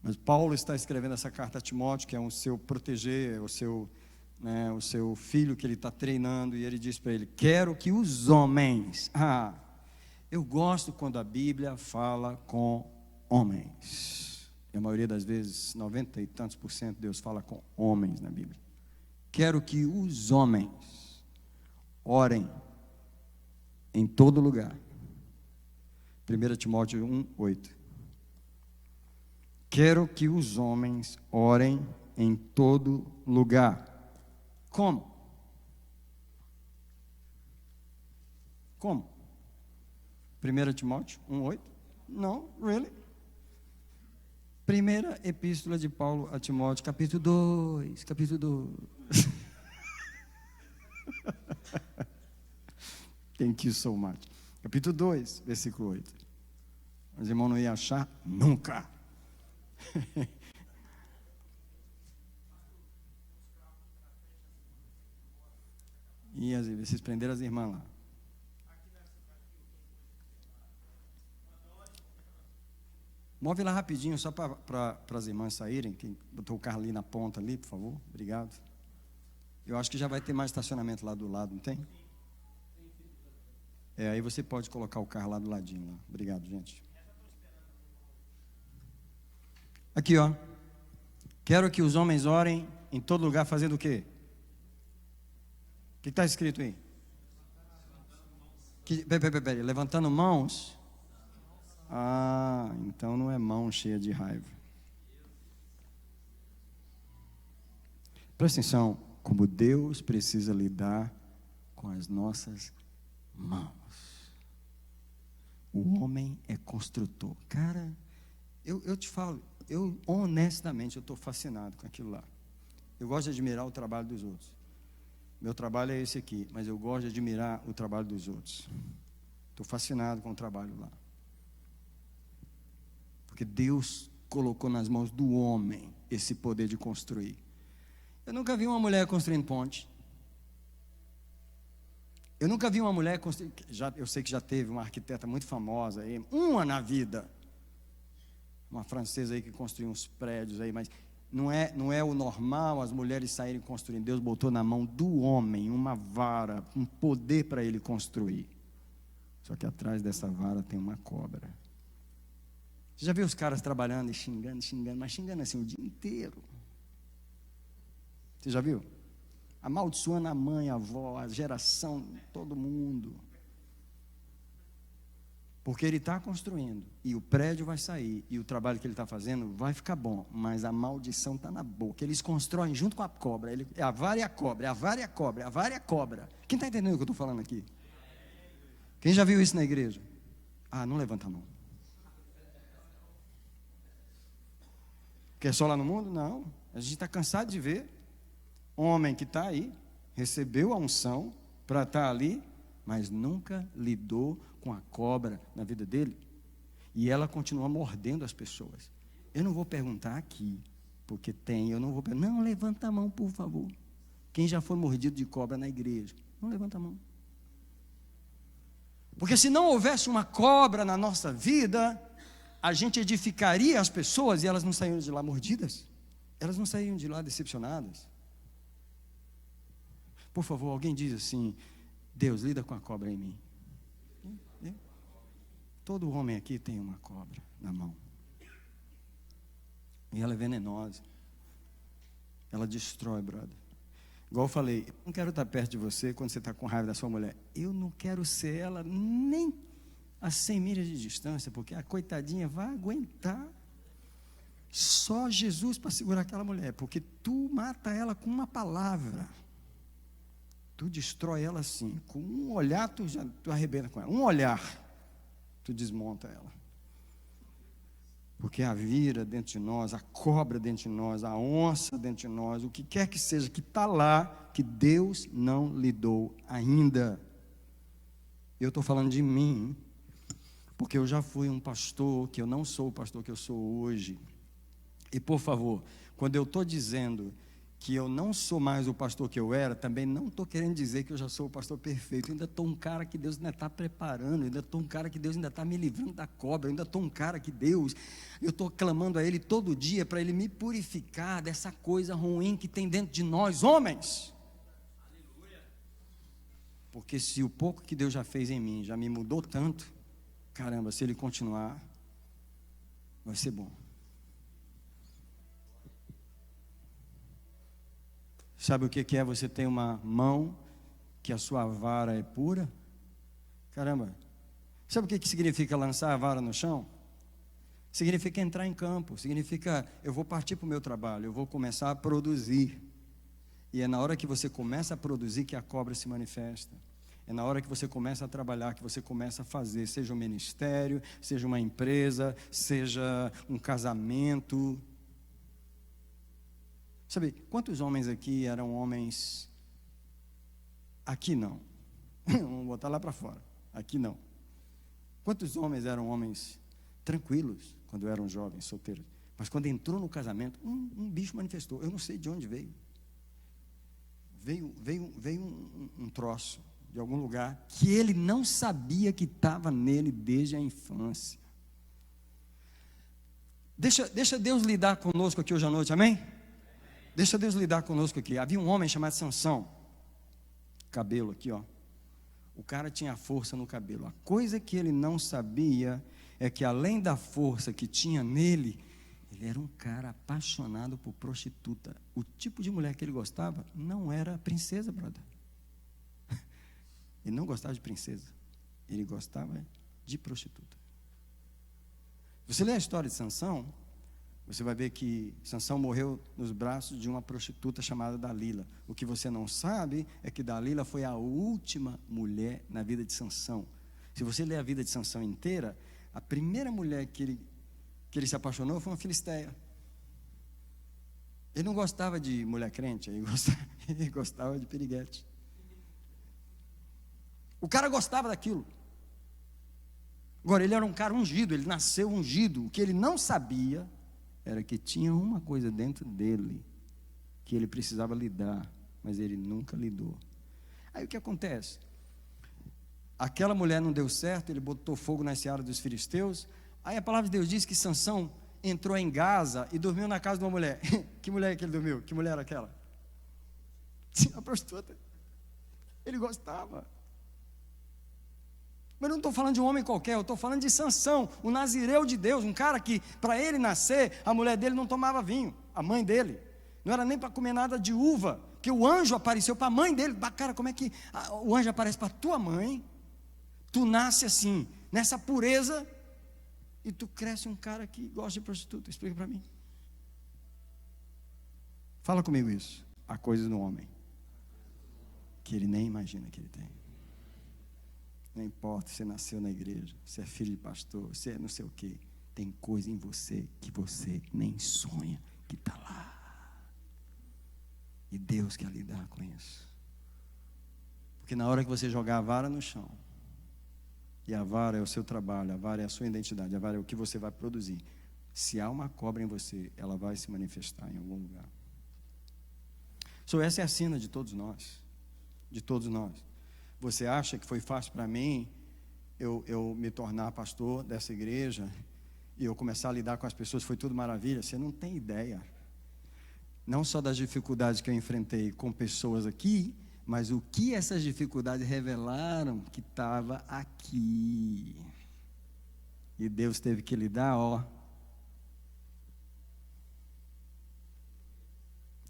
Mas Paulo está escrevendo essa carta a Timóteo, que é o seu proteger, o seu filho que ele está treinando, e ele diz para ele: quero que os homens... eu gosto quando a Bíblia fala com homens. E a maioria das vezes, 90 e tantos %, Deus fala com homens na Bíblia. Quero que os homens orem em todo lugar. 1 Timóteo 1, 8. Quero que os homens orem em todo lugar. Como? Como? 1 Timóteo 1, 8? Não, really? Primeira epístola de Paulo a Timóteo, capítulo 2. Thank you so much. Capítulo 2, versículo 8. Os irmãos não iam achar nunca. E vocês prenderam as irmãs lá. Move lá rapidinho, só para as irmãs saírem. Quem botou o carro ali na ponta ali, por favor. Obrigado. Eu acho que já vai ter mais estacionamento lá do lado, não tem? Aí você pode colocar o carro lá do ladinho. Lá. Obrigado, gente. Aqui, ó. Quero que os homens orem em todo lugar, fazendo o quê? O que está escrito aí? Peraí, levantando mãos. Então não é mão cheia de raiva. Presta atenção, como Deus precisa lidar com as nossas mãos. O homem é construtor. Cara, eu te falo, honestamente, eu estou fascinado com aquilo lá. Eu gosto de admirar o trabalho dos outros. Meu trabalho é esse aqui, mas eu gosto de admirar o trabalho dos outros. Estou fascinado com o trabalho lá. Porque Deus colocou nas mãos do homem esse poder de construir. Eu nunca vi uma mulher construindo ponte. Eu nunca vi uma mulher construindo... Eu sei que já teve uma arquiteta muito famosa aí, uma na vida. Uma francesa aí que construiu uns prédios aí, mas Não é o normal as mulheres saírem construindo. Deus botou na mão do homem uma vara, um poder para ele construir. Só que atrás dessa vara tem uma cobra. Você já viu os caras trabalhando e xingando, mas xingando assim o dia inteiro? Você já viu? Amaldiçoando a mãe, a avó, a geração, todo mundo. Porque ele está construindo, e o prédio vai sair, e o trabalho que ele está fazendo vai ficar bom, mas a maldição está na boca. Eles constroem junto com a cobra. É a vara e a cobra, é a vara e a cobra, é a vara e a cobra. Quem está entendendo o que eu estou falando aqui? Quem já viu isso na igreja? Ah, não levanta a mão. Quer só lá no mundo? Não. A gente está cansado de ver homem que está aí, recebeu a unção para estar ali, mas nunca lidou com a cobra na vida dele, e ela continua mordendo as pessoas. Eu não vou perguntar aqui, porque eu não vou perguntar. Não, levanta a mão, por favor. Quem já foi mordido de cobra na igreja? Não levanta a mão. Porque se não houvesse uma cobra na nossa vida, a gente edificaria as pessoas e elas não saíam de lá mordidas, elas não saíam de lá decepcionadas. Por favor, alguém diz assim: Deus, lida com a cobra em mim. Todo homem aqui tem uma cobra na mão, e ela é venenosa, ela destrói, brother. Igual eu falei, eu não quero estar perto de você quando você está com raiva da sua mulher. Eu não quero ser ela nem a 100 milhas de distância, porque a coitadinha vai aguentar. Só Jesus para segurar aquela mulher, porque tu mata ela com uma palavra. Tu destrói ela assim, com um olhar tu arrebenta com ela. Um olhar, tu desmonta ela. Porque a vira dentro de nós, a cobra dentro de nós, a onça dentro de nós, o que quer que seja que está lá, que Deus não lidou ainda. Eu estou falando de mim, porque eu já fui um pastor, que eu não sou o pastor que eu sou hoje. E por favor, quando eu estou dizendo que eu não sou mais o pastor que eu era, também não estou querendo dizer que eu já sou o pastor perfeito. Eu ainda estou um cara que Deus ainda está preparando, eu ainda estou um cara que Deus ainda está me livrando da cobra, eu ainda estou um cara que Deus, eu estou clamando a Ele todo dia para Ele me purificar dessa coisa ruim que tem dentro de nós, homens. Porque se o pouco que Deus já fez em mim já me mudou tanto, caramba, se Ele continuar, vai ser bom. Sabe o que é você ter uma mão que a sua vara é pura? Caramba, sabe o que significa lançar a vara no chão? Significa entrar em campo, significa eu vou partir para o meu trabalho, eu vou começar a produzir. E é na hora que você começa a produzir que a cobra se manifesta. É na hora que você começa a trabalhar, que você começa a fazer, seja um ministério, seja uma empresa, seja um casamento. Sabe, quantos homens aqui eram homens? Aqui não. Vamos botar lá para fora. Aqui não. Quantos homens eram homens tranquilos quando eram jovens, solteiros? Mas quando entrou no casamento, um bicho manifestou. Eu não sei de onde veio. Veio um troço de algum lugar que ele não sabia que estava nele desde a infância. Deixa Deus lidar conosco aqui hoje à noite, amém? Deixa Deus lidar conosco aqui. Havia um homem chamado Sansão. Cabelo aqui, ó. O cara tinha força no cabelo. A coisa que ele não sabia é que além da força que tinha nele, ele era um cara apaixonado por prostituta. O tipo de mulher que ele gostava não era princesa, brother. Ele não gostava de princesa. Ele gostava de prostituta. Você lê a história de Sansão, você vai ver que Sansão morreu nos braços de uma prostituta chamada Dalila. O que você não sabe é que Dalila foi a última mulher na vida de Sansão. Se você ler a vida de Sansão inteira, a primeira mulher que ele se apaixonou foi uma filisteia. Ele não gostava de mulher crente, ele gostava de piriguete. O cara gostava daquilo. Agora, ele era um cara ungido, ele nasceu ungido. O que ele não sabia era que tinha uma coisa dentro dele que ele precisava lidar, mas ele nunca lidou. Aí o que acontece? Aquela mulher não deu certo, ele botou fogo na seara dos filisteus. Aí a palavra de Deus diz que Sansão entrou em Gaza e dormiu na casa de uma mulher. Que mulher é que ele dormiu? Que mulher era aquela? A prostituta. Ele gostava. Mas eu não estou falando de um homem qualquer, eu estou falando de Sansão, o nazireu de Deus, um cara que, para ele nascer, a mulher dele não tomava vinho, a mãe dele. Não era nem para comer nada de uva, que o anjo apareceu para a mãe dele. Cara, como é que o anjo aparece para a tua mãe? Tu nasce assim, nessa pureza, e tu cresce um cara que gosta de prostituta. Explica para mim. Fala comigo isso. Há coisas no homem que ele nem imagina que ele tem. Não importa se você nasceu na igreja, se é filho de pastor, se é não sei o quê. Tem coisa em você que você nem sonha que está lá. E Deus quer lidar com isso. Porque na hora que você jogar a vara no chão, e a vara é o seu trabalho, a vara é a sua identidade, a vara é o que você vai produzir. Se há uma cobra em você, ela vai se manifestar em algum lugar. Essa é a sina de todos nós. De todos nós. Você acha que foi fácil para mim eu me tornar pastor dessa igreja e eu começar a lidar com as pessoas, foi tudo maravilha? Você não tem ideia. Não só das dificuldades que eu enfrentei com pessoas aqui, mas o que essas dificuldades revelaram que estava aqui. E Deus teve que lidar,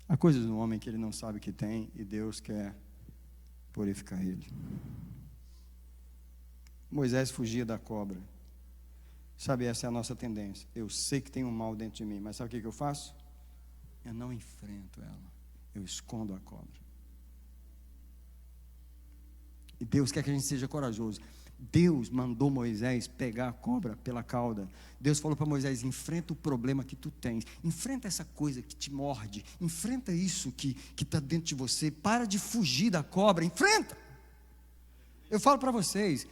Há coisas no homem que ele não sabe que tem e Deus quer purificar ele. Moisés fugia da cobra. Sabe, essa é a nossa tendência. Eu sei que tem um mal dentro de mim, mas sabe o que eu faço? Eu não enfrento ela. Eu escondo a cobra. E Deus quer que a gente seja corajoso. Deus mandou Moisés pegar a cobra pela cauda. Deus falou para Moisés: enfrenta o problema que tu tens, enfrenta essa coisa que te morde, enfrenta isso que está dentro de você, para de fugir da cobra, enfrenta. Eu falo para vocês,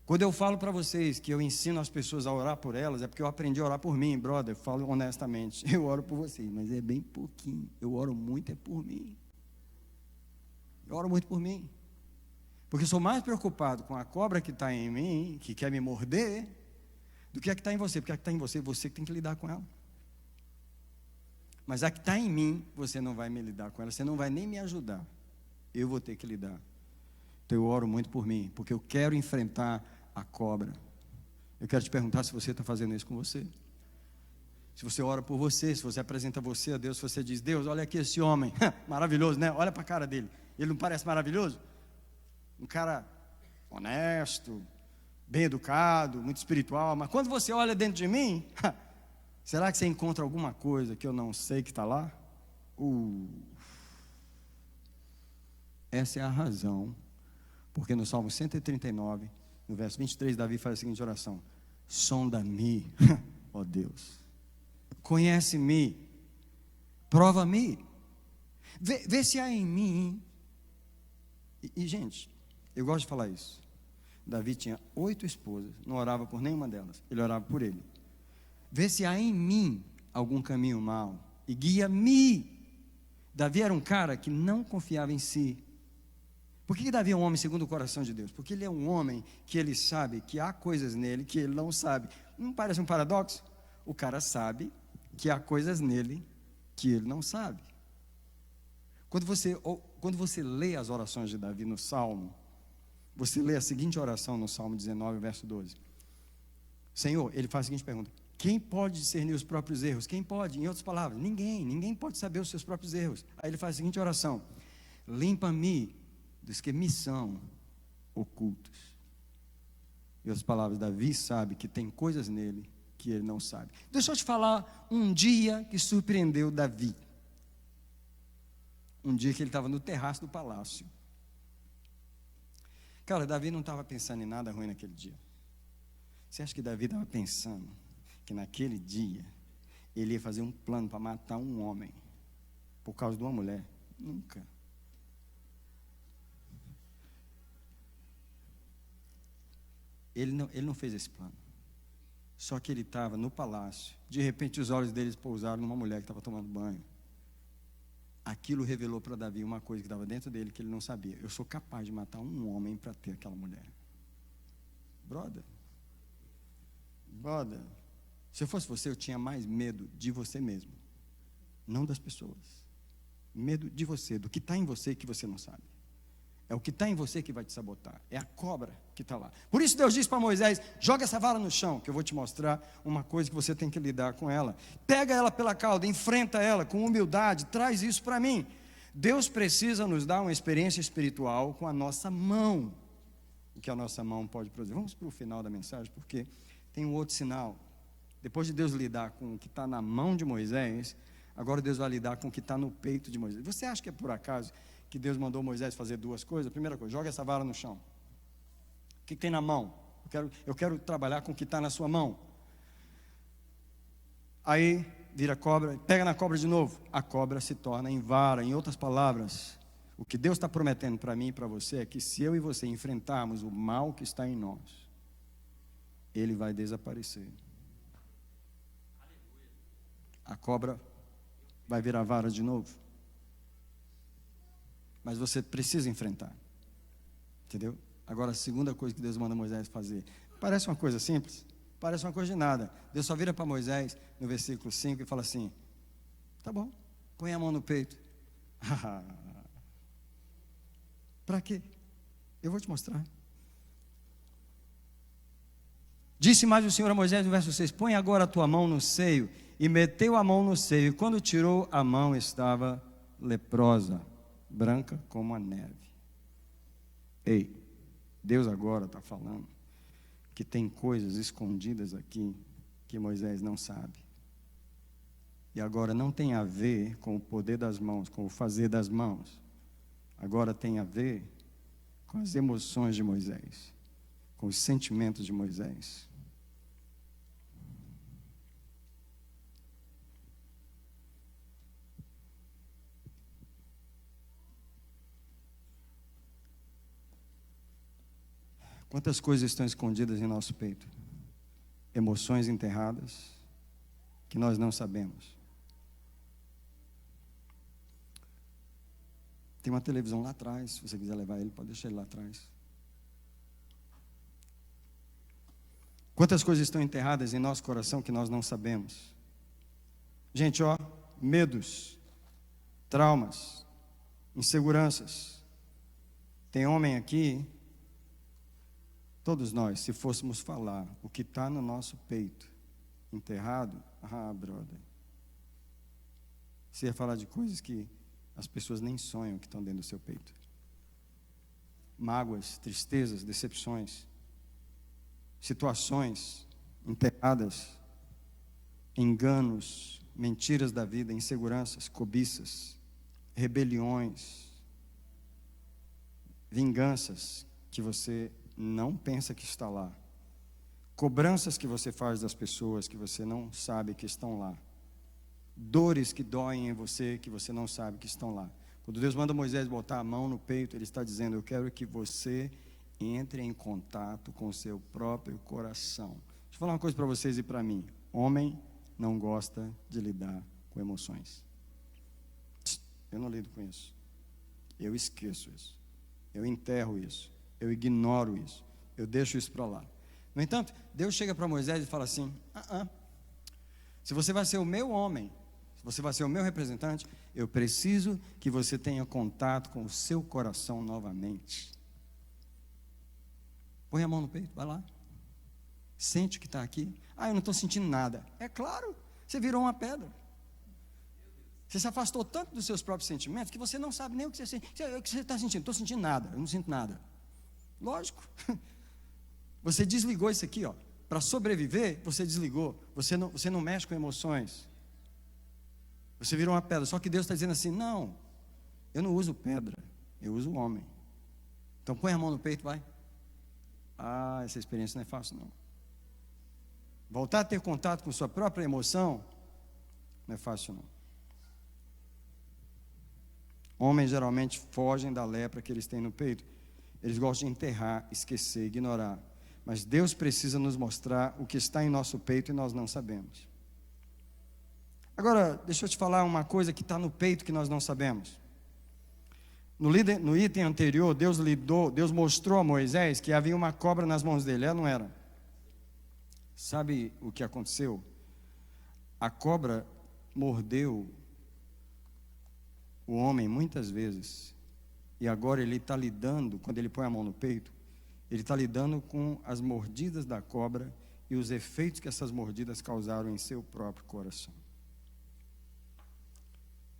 quando eu falo para vocês que eu ensino as pessoas a orar por elas, é porque eu aprendi a orar por mim, brother. Eu falo honestamente, eu oro por vocês, mas é bem pouquinho. Eu oro muito é por mim. Eu oro muito por mim. Porque eu sou mais preocupado com a cobra que está em mim, que quer me morder, do que a que está em você. Porque a que está em você, você que tem que lidar com ela. Mas a que está em mim, você não vai me lidar com ela, você não vai nem me ajudar. Eu vou ter que lidar. Então eu oro muito por mim, porque eu quero enfrentar a cobra. Eu quero te perguntar se você está fazendo isso com você. Se você ora por você, se você apresenta você a Deus, se você diz: Deus, olha aqui esse homem, maravilhoso, né? Olha para a cara dele, ele não parece maravilhoso? Um cara honesto, bem educado, muito espiritual, mas quando você olha dentro de mim, será que você encontra alguma coisa que eu não sei que está lá? Essa é a razão, porque no Salmo 139, no verso 23, Davi faz a seguinte oração: sonda-me, ó Deus, conhece-me, prova-me, vê se há em mim. E gente, eu gosto de falar isso. Davi tinha 8 esposas, não orava por nenhuma delas, ele orava por ele. Vê se há em mim algum caminho mau e guia-me. Davi era um cara que não confiava em si. Por que Davi é um homem segundo o coração de Deus? Porque ele é um homem que ele sabe que há coisas nele que ele não sabe. Não parece um paradoxo? O cara sabe que há coisas nele que ele não sabe. Quando você lê as orações de Davi no Salmo, você lê a seguinte oração no Salmo 19, verso 12. Senhor, ele faz a seguinte pergunta: quem pode discernir os próprios erros? Quem pode? Em outras palavras, ninguém pode saber os seus próprios erros. Aí ele faz a seguinte oração: limpa-me dos que me são ocultos. Em outras palavras, Davi sabe que tem coisas nele que ele não sabe. Deixa eu te falar um dia que surpreendeu Davi. Um dia que ele estava no terraço do palácio. Cara, Davi não estava pensando em nada ruim naquele dia. Você acha que Davi estava pensando que naquele dia ele ia fazer um plano para matar um homem por causa de uma mulher? Nunca. Ele não fez esse plano. Só que ele estava no palácio. De repente os olhos deles pousaram numa mulher que estava tomando banho. Aquilo revelou para Davi uma coisa que estava dentro dele que ele não sabia. Eu sou capaz de matar um homem para ter aquela mulher. Brother, Se eu fosse você, eu tinha mais medo de você mesmo, não das pessoas. Medo de você, do que está em você que você não sabe. É o que está em você que vai te sabotar. É a cobra que está lá. Por isso Deus diz para Moisés: joga essa vara no chão, que eu vou te mostrar uma coisa que você tem que lidar com ela. Pega ela pela cauda, enfrenta ela com humildade, traz isso para mim. Deus precisa nos dar uma experiência espiritual com a nossa mão, o que a nossa mão pode produzir. Vamos para o final da mensagem, porque tem um outro sinal. Depois de Deus lidar com o que está na mão de Moisés, agora Deus vai lidar com o que está no peito de Moisés. Você acha que é por acaso que Deus mandou Moisés fazer duas coisas? Primeira coisa, joga essa vara no chão. O que tem na mão? Eu quero trabalhar com o que está na sua mão. Aí vira cobra, pega na cobra de novo. A cobra se torna em vara. Em outras palavras, o que Deus está prometendo para mim e para você é que se eu e você enfrentarmos o mal que está em nós, ele vai desaparecer. A cobra vai virar vara de novo. Mas você precisa enfrentar. Entendeu? Agora, a segunda coisa que Deus manda Moisés fazer. Parece uma coisa simples? Parece uma coisa de nada. Deus só vira para Moisés, no versículo 5, e fala assim: tá bom, põe a mão no peito. Para quê? Eu vou te mostrar. Disse mais o Senhor a Moisés, no verso 6: põe agora a tua mão no seio. E meteu a mão no seio. E quando tirou, a mão estava leprosa, branca como a neve. Ei, Deus agora está falando que tem coisas escondidas aqui que Moisés não sabe. E agora não tem a ver com o poder das mãos, com o fazer das mãos. Agora tem a ver com as emoções de Moisés, com os sentimentos de Moisés. Quantas coisas estão escondidas em nosso peito? Emoções enterradas que nós não sabemos. Tem uma televisão lá atrás, se você quiser levar ele, pode deixar ele lá atrás. Quantas coisas estão enterradas em nosso coração que nós não sabemos? Gente, medos, traumas, inseguranças. Tem homem aqui. Todos nós, se fôssemos falar o que está no nosso peito, enterrado, brother, você ia falar de coisas que as pessoas nem sonham que estão dentro do seu peito. Mágoas, tristezas, decepções, situações enterradas, enganos, mentiras da vida, inseguranças, cobiças, rebeliões, vinganças que você não pensa que está lá, cobranças que você faz das pessoas que você não sabe que estão lá, dores que doem em você que você não sabe que estão lá. Quando Deus manda Moisés botar a mão no peito, Ele está dizendo: eu quero que você entre em contato com o seu próprio coração. Deixa eu falar uma coisa para vocês e para mim: homem não gosta de lidar com emoções. Eu não lido com isso, eu esqueço isso, eu enterro isso, eu ignoro isso, eu deixo isso para lá. No entanto, Deus chega para Moisés e fala assim: se você vai ser o meu homem, se você vai ser o meu representante, eu preciso que você tenha contato com o seu coração novamente. Põe a mão no peito, vai lá. Sente o que está aqui. Eu não estou sentindo nada. É claro, você virou uma pedra. Você se afastou tanto dos seus próprios sentimentos que você não sabe nem o que você sente. O que você está sentindo? Estou sentindo nada, eu não sinto nada. Lógico. Você desligou isso aqui, para sobreviver, você desligou. Você não mexe com emoções. Você virou uma pedra. Só que Deus está dizendo assim: não, eu não uso pedra, eu uso homem. Então põe a mão no peito, vai. Essa experiência não é fácil, não. Voltar a ter contato com sua própria emoção não é fácil, não. Homens geralmente fogem da lepra que eles têm no peito. Eles gostam de enterrar, esquecer, ignorar. Mas Deus precisa nos mostrar o que está em nosso peito e nós não sabemos. Agora, deixa eu te falar uma coisa que está no peito que nós não sabemos. No item anterior, Deus mostrou a Moisés que havia uma cobra nas mãos dele. Ela não era. Sabe o que aconteceu? A cobra mordeu o homem muitas vezes, e agora ele está lidando, quando ele põe a mão no peito, ele está lidando com as mordidas da cobra e os efeitos que essas mordidas causaram em seu próprio coração.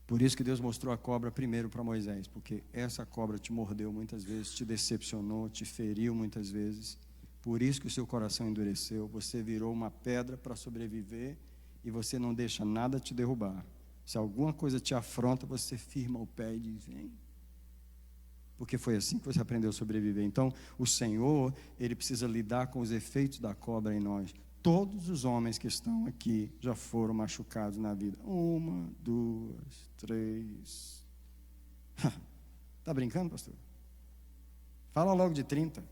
Por isso que Deus mostrou a cobra primeiro para Moisés, porque essa cobra te mordeu muitas vezes, te decepcionou, te feriu muitas vezes. Por isso que o seu coração endureceu, você virou uma pedra para sobreviver e você não deixa nada te derrubar. Se alguma coisa te afronta, você firma o pé e diz: vem. Porque foi assim que você aprendeu a sobreviver. Então, o Senhor, Ele precisa lidar com os efeitos da cobra em nós. Todos os homens que estão aqui já foram machucados na vida. 1, 2, 3. Está brincando, pastor? Fala logo de 30,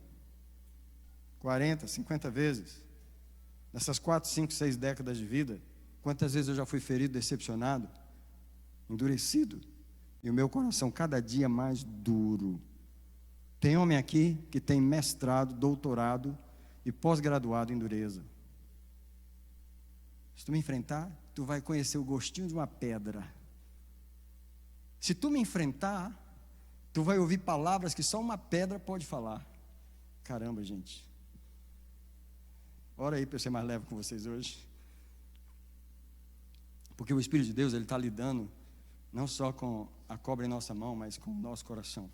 40, 50 vezes. Nessas 4, 5, 6 décadas de vida, quantas vezes eu já fui ferido, decepcionado, endurecido, e o meu coração cada dia mais duro. Tem homem aqui que tem mestrado, doutorado e pós-graduado em dureza. Se tu me enfrentar, tu vai conhecer o gostinho de uma pedra. Se tu me enfrentar, tu vai ouvir palavras que só uma pedra pode falar. Caramba, gente. Ora aí para eu ser mais leve com vocês hoje. Porque o Espírito de Deus, Ele está lidando não só com a cobra em nossa mão, mas com o nosso coração.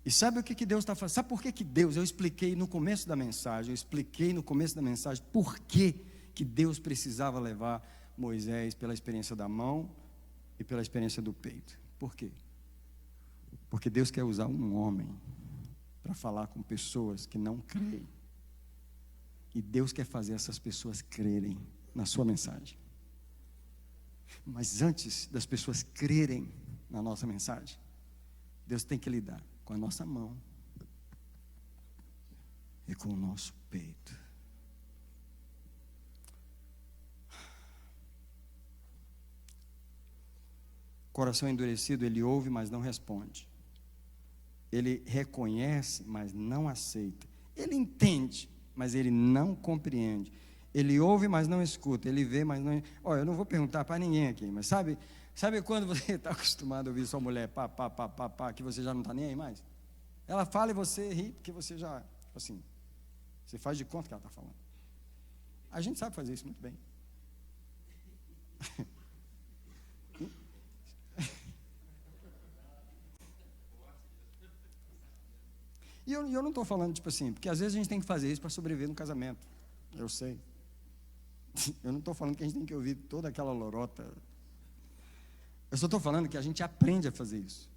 E sabe o que Deus está fazendo? Sabe por que Deus, eu expliquei no começo da mensagem, por que Deus precisava levar Moisés pela experiência da mão e pela experiência do peito. Por quê? Porque Deus quer usar um homem para falar com pessoas que não creem. E Deus quer fazer essas pessoas crerem na sua mensagem. Mas antes das pessoas crerem na nossa mensagem, Deus tem que lidar com a nossa mão e com o nosso peito. Coração endurecido, ele ouve, mas não responde. Ele reconhece, mas não aceita. Ele entende, mas ele não compreende. Ele ouve, mas não escuta. Ele vê, mas não... Olha, eu não vou perguntar para ninguém aqui, mas sabe quando você está acostumado a ouvir sua mulher pá, que você já não está nem aí mais? Ela fala e você ri, porque você já, assim, você faz de conta que ela está falando. A gente sabe fazer isso muito bem. E eu não estou falando, tipo assim, porque às vezes a gente tem que fazer isso para sobreviver no casamento. Eu sei. Eu não estou falando que a gente tem que ouvir toda aquela lorota. Eu só estou falando que a gente aprende a fazer isso.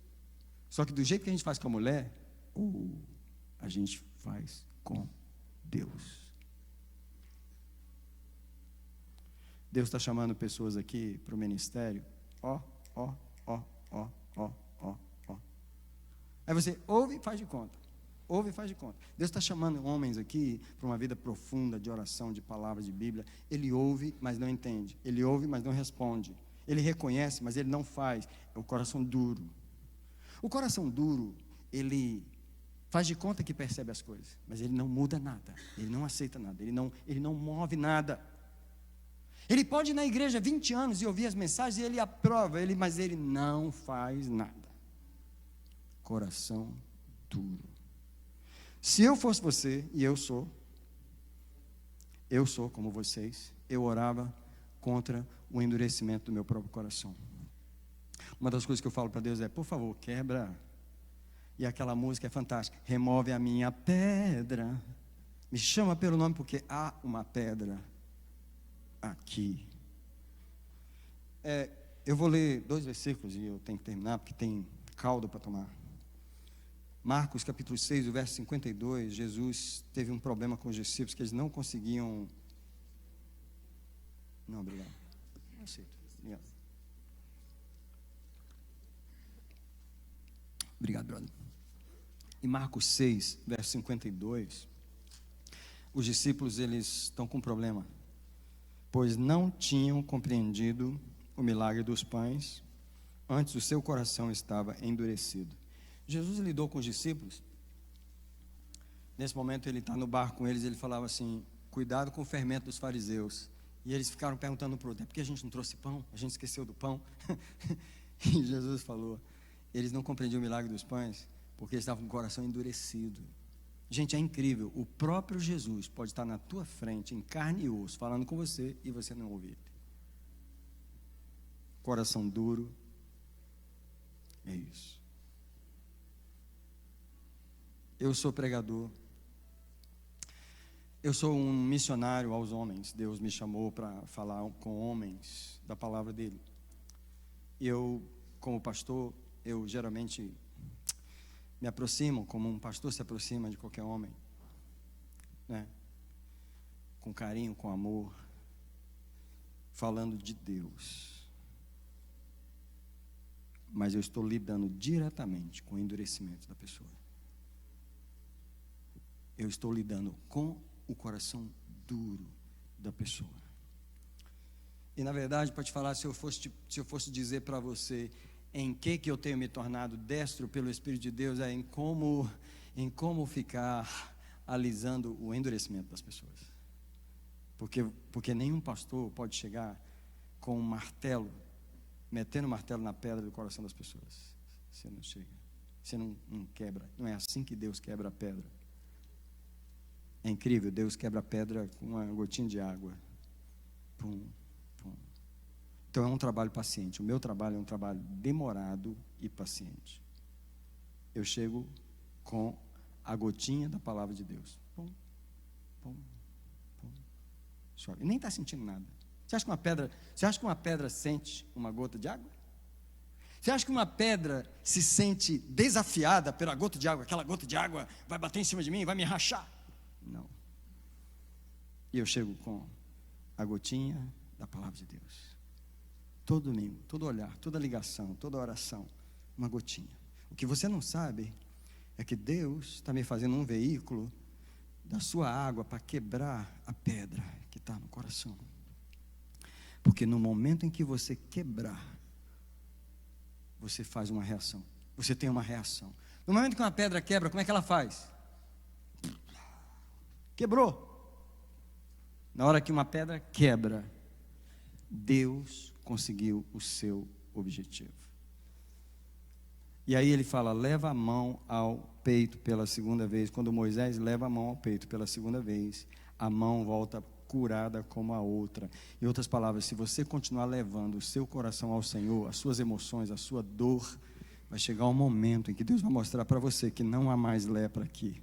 Só que do jeito que a gente faz com a mulher, a gente faz com Deus. Deus está chamando pessoas aqui para o ministério. Ó. Aí você ouve e faz de conta. Ouve e faz de conta. Deus está chamando homens aqui para uma vida profunda de oração, de palavras, de Bíblia. Ele ouve, mas não entende. Ele ouve, mas não responde. Ele reconhece, mas ele não faz. É o coração duro. O coração duro, ele faz de conta que percebe as coisas, mas ele não muda nada. Ele não aceita nada. Ele não move nada. Ele pode ir na igreja 20 anos e ouvir as mensagens e ele aprova, mas ele não faz nada. Coração duro. Se eu fosse você, e eu sou como vocês, eu orava contra o endurecimento do meu próprio coração. Uma das coisas que eu falo para Deus é: por favor, quebra. E aquela música é fantástica. Remove a minha pedra. Me chama pelo nome porque há uma pedra aqui. Eu vou ler 2 versículos e eu tenho que terminar porque tem caldo para tomar. Marcos capítulo 6, o verso 52, Jesus teve um problema com os discípulos que eles não conseguiam... Não, obrigado. Não aceito. Obrigado. Obrigado, brother. Em Marcos 6, verso 52, os discípulos, eles estão com um problema, pois não tinham compreendido o milagre dos pães, antes o seu coração estava endurecido. Jesus lidou com os discípulos. Nesse momento ele está no barco com eles, ele falava assim: cuidado com o fermento dos fariseus. E eles ficaram perguntando para o outro: é porque a gente não trouxe pão? A gente esqueceu do pão? E Jesus falou: eles não compreendiam o milagre dos pães porque eles estavam com o coração endurecido. Gente, é incrível. O próprio Jesus pode estar na tua frente, em carne e osso, falando com você, e você não ouvir. Coração duro. É isso. Eu sou pregador. Eu sou um missionário aos homens. Deus me chamou para falar com homens da palavra dele. Eu, como pastor, eu geralmente me aproximo, como um pastor se aproxima de qualquer homem, né? Com carinho, com amor, falando de Deus. Mas eu estou lidando diretamente com o endurecimento da pessoa. Eu estou lidando com o coração duro da pessoa. E na verdade, para te falar, se eu fosse dizer para você em que eu tenho me tornado destro pelo Espírito de Deus, é em como ficar alisando o endurecimento das pessoas. Porque nenhum pastor pode chegar com um martelo, metendo um martelo na pedra do coração das pessoas. Você não chega, você não quebra. Não é assim que Deus quebra a pedra. É incrível, Deus quebra a pedra com uma gotinha de água. Pum, pum. Então é um trabalho paciente. O meu trabalho é um trabalho demorado e paciente. Eu chego com a gotinha da palavra de Deus. Pum, pum, pum. Chove. E nem está sentindo nada. Você acha que uma pedra sente uma gota de água? Você acha que uma pedra se sente desafiada pela gota de água? Aquela gota de água vai bater em cima de mim, vai me rachar? Não. E eu chego com a gotinha da palavra de Deus. Todo domingo, todo olhar, toda ligação, toda oração, uma gotinha. O que você não sabe é que Deus está me fazendo um veículo da sua água para quebrar a pedra que está no coração. Porque no momento em que você quebrar, você faz uma reação. Você tem uma reação. No momento que uma pedra quebra, como é que ela faz? Quebrou. Na hora que uma pedra quebra, Deus conseguiu o seu objetivo. E aí ele fala: leva a mão ao peito pela segunda vez. Quando Moisés leva a mão ao peito pela segunda vez, a mão volta curada como a outra. Em outras palavras, se você continuar levando o seu coração ao Senhor, as suas emoções, a sua dor, vai chegar um momento em que Deus vai mostrar para você que não há mais lepra aqui,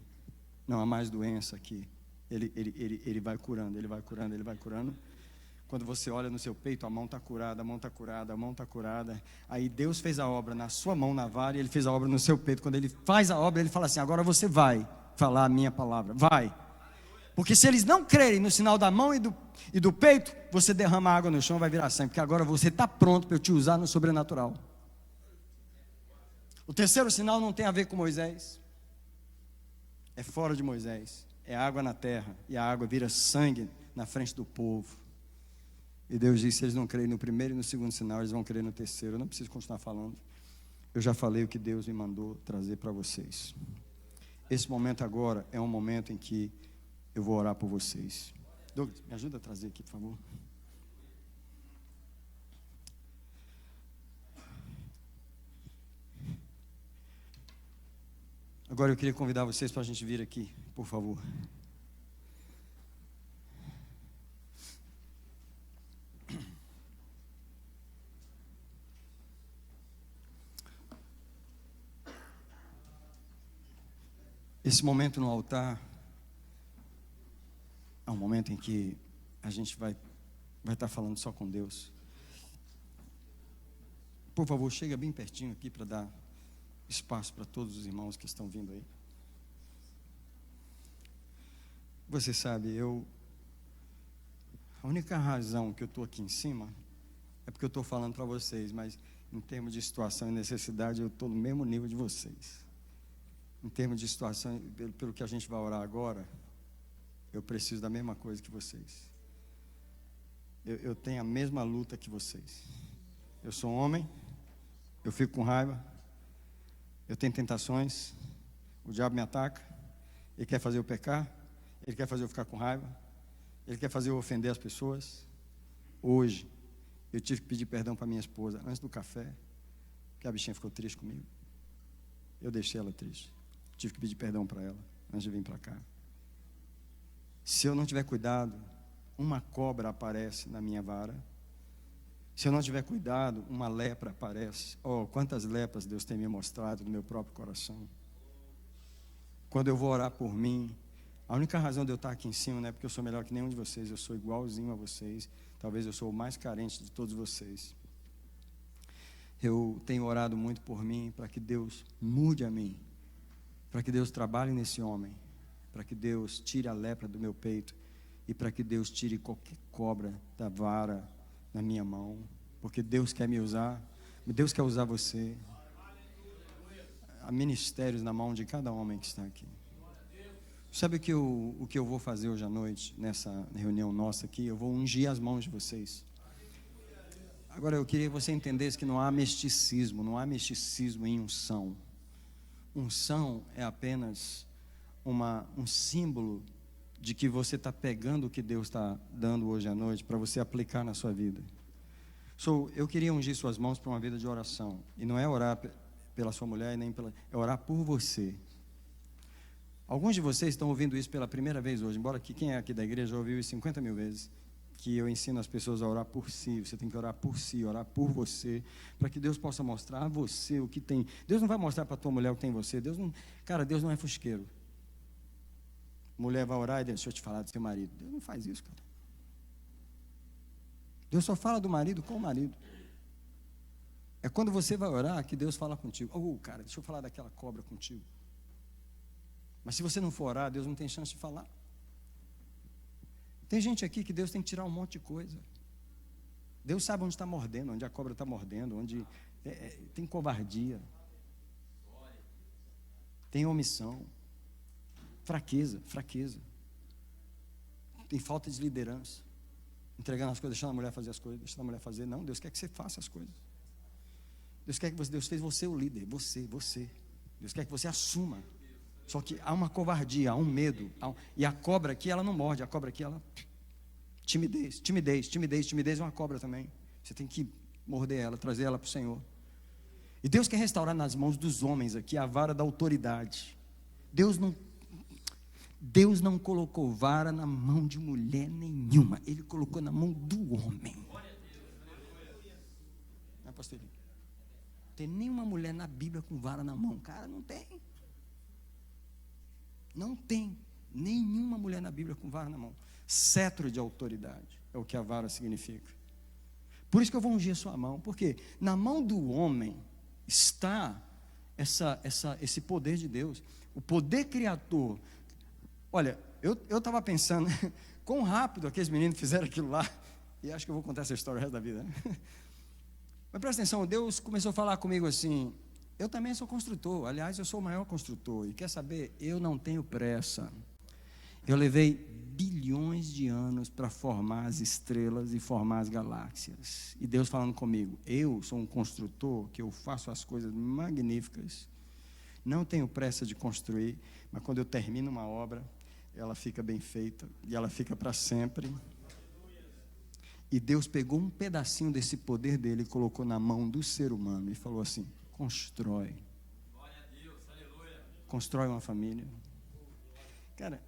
não há mais doença aqui. Ele vai curando, ele vai curando, ele vai curando. Quando você olha no seu peito, a mão está curada, a mão está curada, a mão está curada. Aí Deus fez a obra na sua mão, na vara, e Ele fez a obra no seu peito. Quando Ele faz a obra, Ele fala assim: agora você vai falar a minha palavra, vai. Porque se eles não crerem no sinal da mão e do peito, você derrama água no chão, vai virar sangue. Porque agora você está pronto para eu te usar no sobrenatural. O terceiro sinal não tem a ver com Moisés. É fora de Moisés. É água na terra, e a água vira sangue na frente do povo. E Deus disse: se eles não crerem no primeiro e no segundo sinal, eles vão crer no terceiro. Eu não preciso continuar falando. Eu já falei o que Deus me mandou trazer para vocês. Esse momento agora é um momento em que eu vou orar por vocês. Douglas, me ajuda a trazer aqui, por favor. Agora eu queria convidar vocês para a gente vir aqui, por favor. Esse momento no altar é um momento em que a gente vai estar falando só com Deus. Por favor, chega bem pertinho aqui para dar espaço para todos os irmãos que estão vindo aí. Você sabe, a única razão que eu estou aqui em cima é porque eu estou falando para vocês, mas em termos de situação e necessidade, eu estou no mesmo nível de vocês. Em termos de situação, pelo que a gente vai orar agora, eu preciso da mesma coisa que vocês. Eu tenho a mesma luta que vocês. Eu sou um homem, eu fico com raiva, eu tenho tentações, o diabo me ataca, ele quer fazer eu pecar, ele quer fazer eu ficar com raiva, ele quer fazer eu ofender as pessoas. hoje, eu tive que pedir perdão para minha esposa antes do café, porque a bichinha ficou triste comigo. Eu deixei ela triste. Tive que pedir perdão para ela antes de vir para cá. Se eu não tiver cuidado, uma cobra aparece na minha vara. Se eu não tiver cuidado, uma lepra aparece. Oh, quantas lepras Deus tem me mostrado no meu próprio coração. Quando eu vou orar por mim, a única razão de eu estar aqui em cima não é porque eu sou melhor que nenhum de vocês, eu sou igualzinho a vocês. Talvez eu sou o mais carente de todos vocês. Eu tenho orado muito por mim, para que Deus mude a mim, para que Deus trabalhe nesse homem, para que Deus tire a lepra do meu peito e para que Deus tire qualquer cobra da vara na minha mão, porque Deus quer me usar, Deus quer usar você. Há ministérios na mão de cada homem que está aqui. Sabe o que eu vou fazer hoje à noite, nessa reunião nossa aqui? Eu vou ungir as mãos de vocês. Agora eu queria que você entendesse que não há misticismo em unção. Unção é apenas um símbolo de que você está pegando o que Deus está dando hoje à noite para você aplicar na sua vida. Eu queria ungir suas mãos para uma vida de oração. E não é orar pela sua mulher, é orar por você. Alguns de vocês estão ouvindo isso pela primeira vez hoje, embora quem é aqui da igreja já ouviu isso 50 mil vezes, que eu ensino as pessoas a orar por si. Você tem que orar por si, orar por você, para que Deus possa mostrar a você o que tem. Deus não vai mostrar para a tua mulher o que tem em você. Deus não é fusqueiro. Mulher vai orar e deixa eu te falar do seu marido. Deus não faz isso, cara. Deus só fala do marido com o marido. É quando você vai orar que Deus fala contigo. Oh, cara, deixa eu falar daquela cobra contigo. Mas se você não for orar, Deus não tem chance de falar. Tem gente aqui que Deus tem que tirar um monte de coisa. Deus sabe onde está mordendo, onde a cobra está mordendo, onde tem covardia, tem omissão, fraqueza, tem falta de liderança, entregando as coisas, deixando a mulher fazer as coisas, deixando a mulher fazer. Não, Deus quer que você faça as coisas. Deus fez você o líder, você. Deus quer que você assuma. Só que há uma covardia, há um medo. E a cobra aqui, ela não morde. A cobra aqui, ela... Timidez é uma cobra também. Você tem que morder ela, trazer ela para o Senhor. E Deus quer restaurar nas mãos dos homens aqui a vara da autoridade. Deus não colocou vara na mão de mulher nenhuma. Ele colocou na mão do homem. Não é, pastorinho? Tem nenhuma mulher na Bíblia com vara na mão. Cara, não tem. Não tem nenhuma mulher na Bíblia com vara na mão. Cetro de autoridade é o que a vara significa. Por isso que eu vou ungir a sua mão, porque na mão do homem está esse poder de Deus, o poder criador. Olha, eu estava pensando, quão rápido aqueles meninos fizeram aquilo lá, e acho que eu vou contar essa história o resto da vida, né? Mas presta atenção, Deus começou a falar comigo assim. Eu também sou construtor, aliás, eu sou o maior construtor. E quer saber, eu não tenho pressa. Eu levei bilhões de anos para formar as estrelas e formar as galáxias. E Deus falando comigo, eu sou um construtor, que eu faço as coisas magníficas. Não tenho pressa de construir, mas quando eu termino uma obra, ela fica bem feita e ela fica para sempre. E Deus pegou um pedacinho desse poder dele e colocou na mão do ser humano e falou assim: constrói. Glória a Deus, aleluia. Constrói uma família. Cara,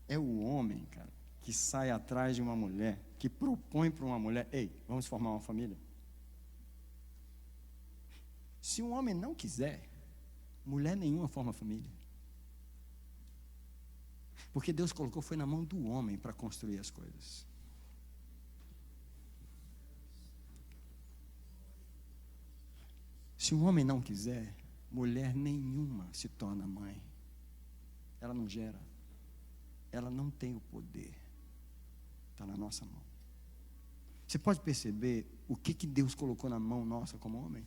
é o homem, cara, que sai atrás de uma mulher, que propõe para uma mulher: ei, vamos formar uma família. Se um homem não quiser, mulher nenhuma forma família. Porque Deus colocou, foi na mão do homem para construir as coisas. Se um homem não quiser, mulher nenhuma se torna mãe. Ela não gera. Ela não tem o poder. Está na nossa mão. Você pode perceber o que Deus colocou na mão nossa como homem?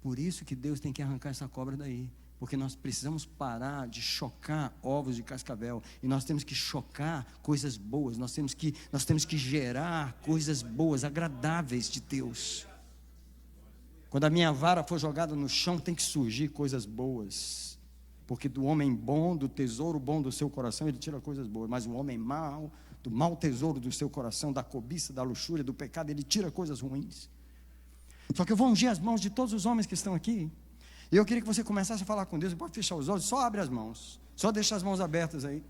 Por isso que Deus tem que arrancar essa cobra daí. Porque nós precisamos parar de chocar ovos de cascavel. E nós temos que chocar coisas boas. Nós temos que gerar coisas boas, agradáveis de Deus. Quando a minha vara for jogada no chão, tem que surgir coisas boas. Porque do homem bom, do tesouro bom do seu coração, ele tira coisas boas. Mas o homem mau, do mau tesouro do seu coração, da cobiça, da luxúria, do pecado. Ele tira coisas ruins. Só que eu vou ungir as mãos de todos os homens que estão aqui. E eu queria que você começasse a falar com Deus. Não pode fechar os olhos, só abre as mãos. Só deixa as mãos abertas aí.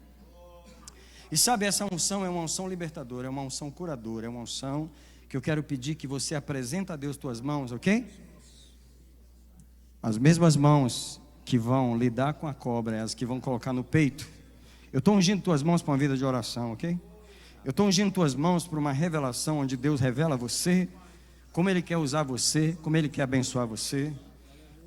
E sabe, essa unção é uma unção libertadora, é uma unção curadora, é uma unção que eu quero pedir que você apresente a Deus tuas mãos, ok? As mesmas mãos que vão lidar com a cobra, as que vão colocar no peito. Eu estou ungindo tuas mãos para uma vida de oração, ok? Eu estou ungindo tuas mãos para uma revelação onde Deus revela você, como Ele quer usar você, como Ele quer abençoar você,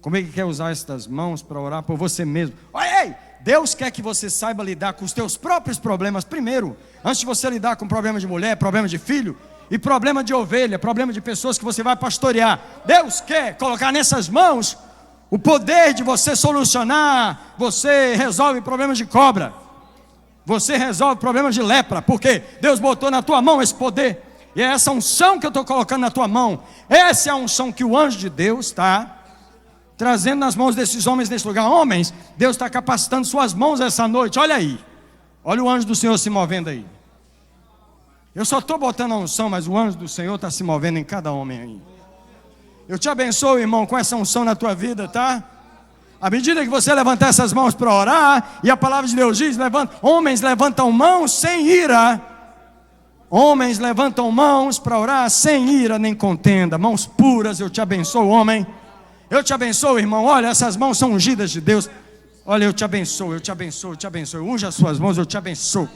como Ele quer usar estas mãos para orar por você mesmo. Olha aí! Deus quer que você saiba lidar com os teus próprios problemas primeiro, antes de você lidar com problema de mulher, problema de filho, e problema de ovelha, problema de pessoas que você vai pastorear. Deus quer colocar nessas mãos o poder de você solucionar. Você resolve problemas de cobra, você resolve problemas de lepra, porque Deus botou na tua mão esse poder. E é essa unção que eu estou colocando na tua mão. Essa é a unção que o anjo de Deus está trazendo nas mãos desses homens nesse lugar. Homens, Deus está capacitando suas mãos essa noite. Olha aí, olha o anjo do Senhor se movendo aí. Eu só estou botando a unção, mas o anjo do Senhor está se movendo em cada homem aí. Eu te abençoo, irmão, com essa unção na tua vida, tá? À medida que você levantar essas mãos para orar, e a palavra de Deus diz, homens levantam mãos sem ira. Homens levantam mãos para orar sem ira nem contenda, mãos puras. Eu te abençoo, homem. Eu te abençoo, irmão. Olha, essas mãos são ungidas de Deus. Olha, eu te abençoo, eu te abençoo, eu te abençoo. Unja as suas mãos, eu te abençoo.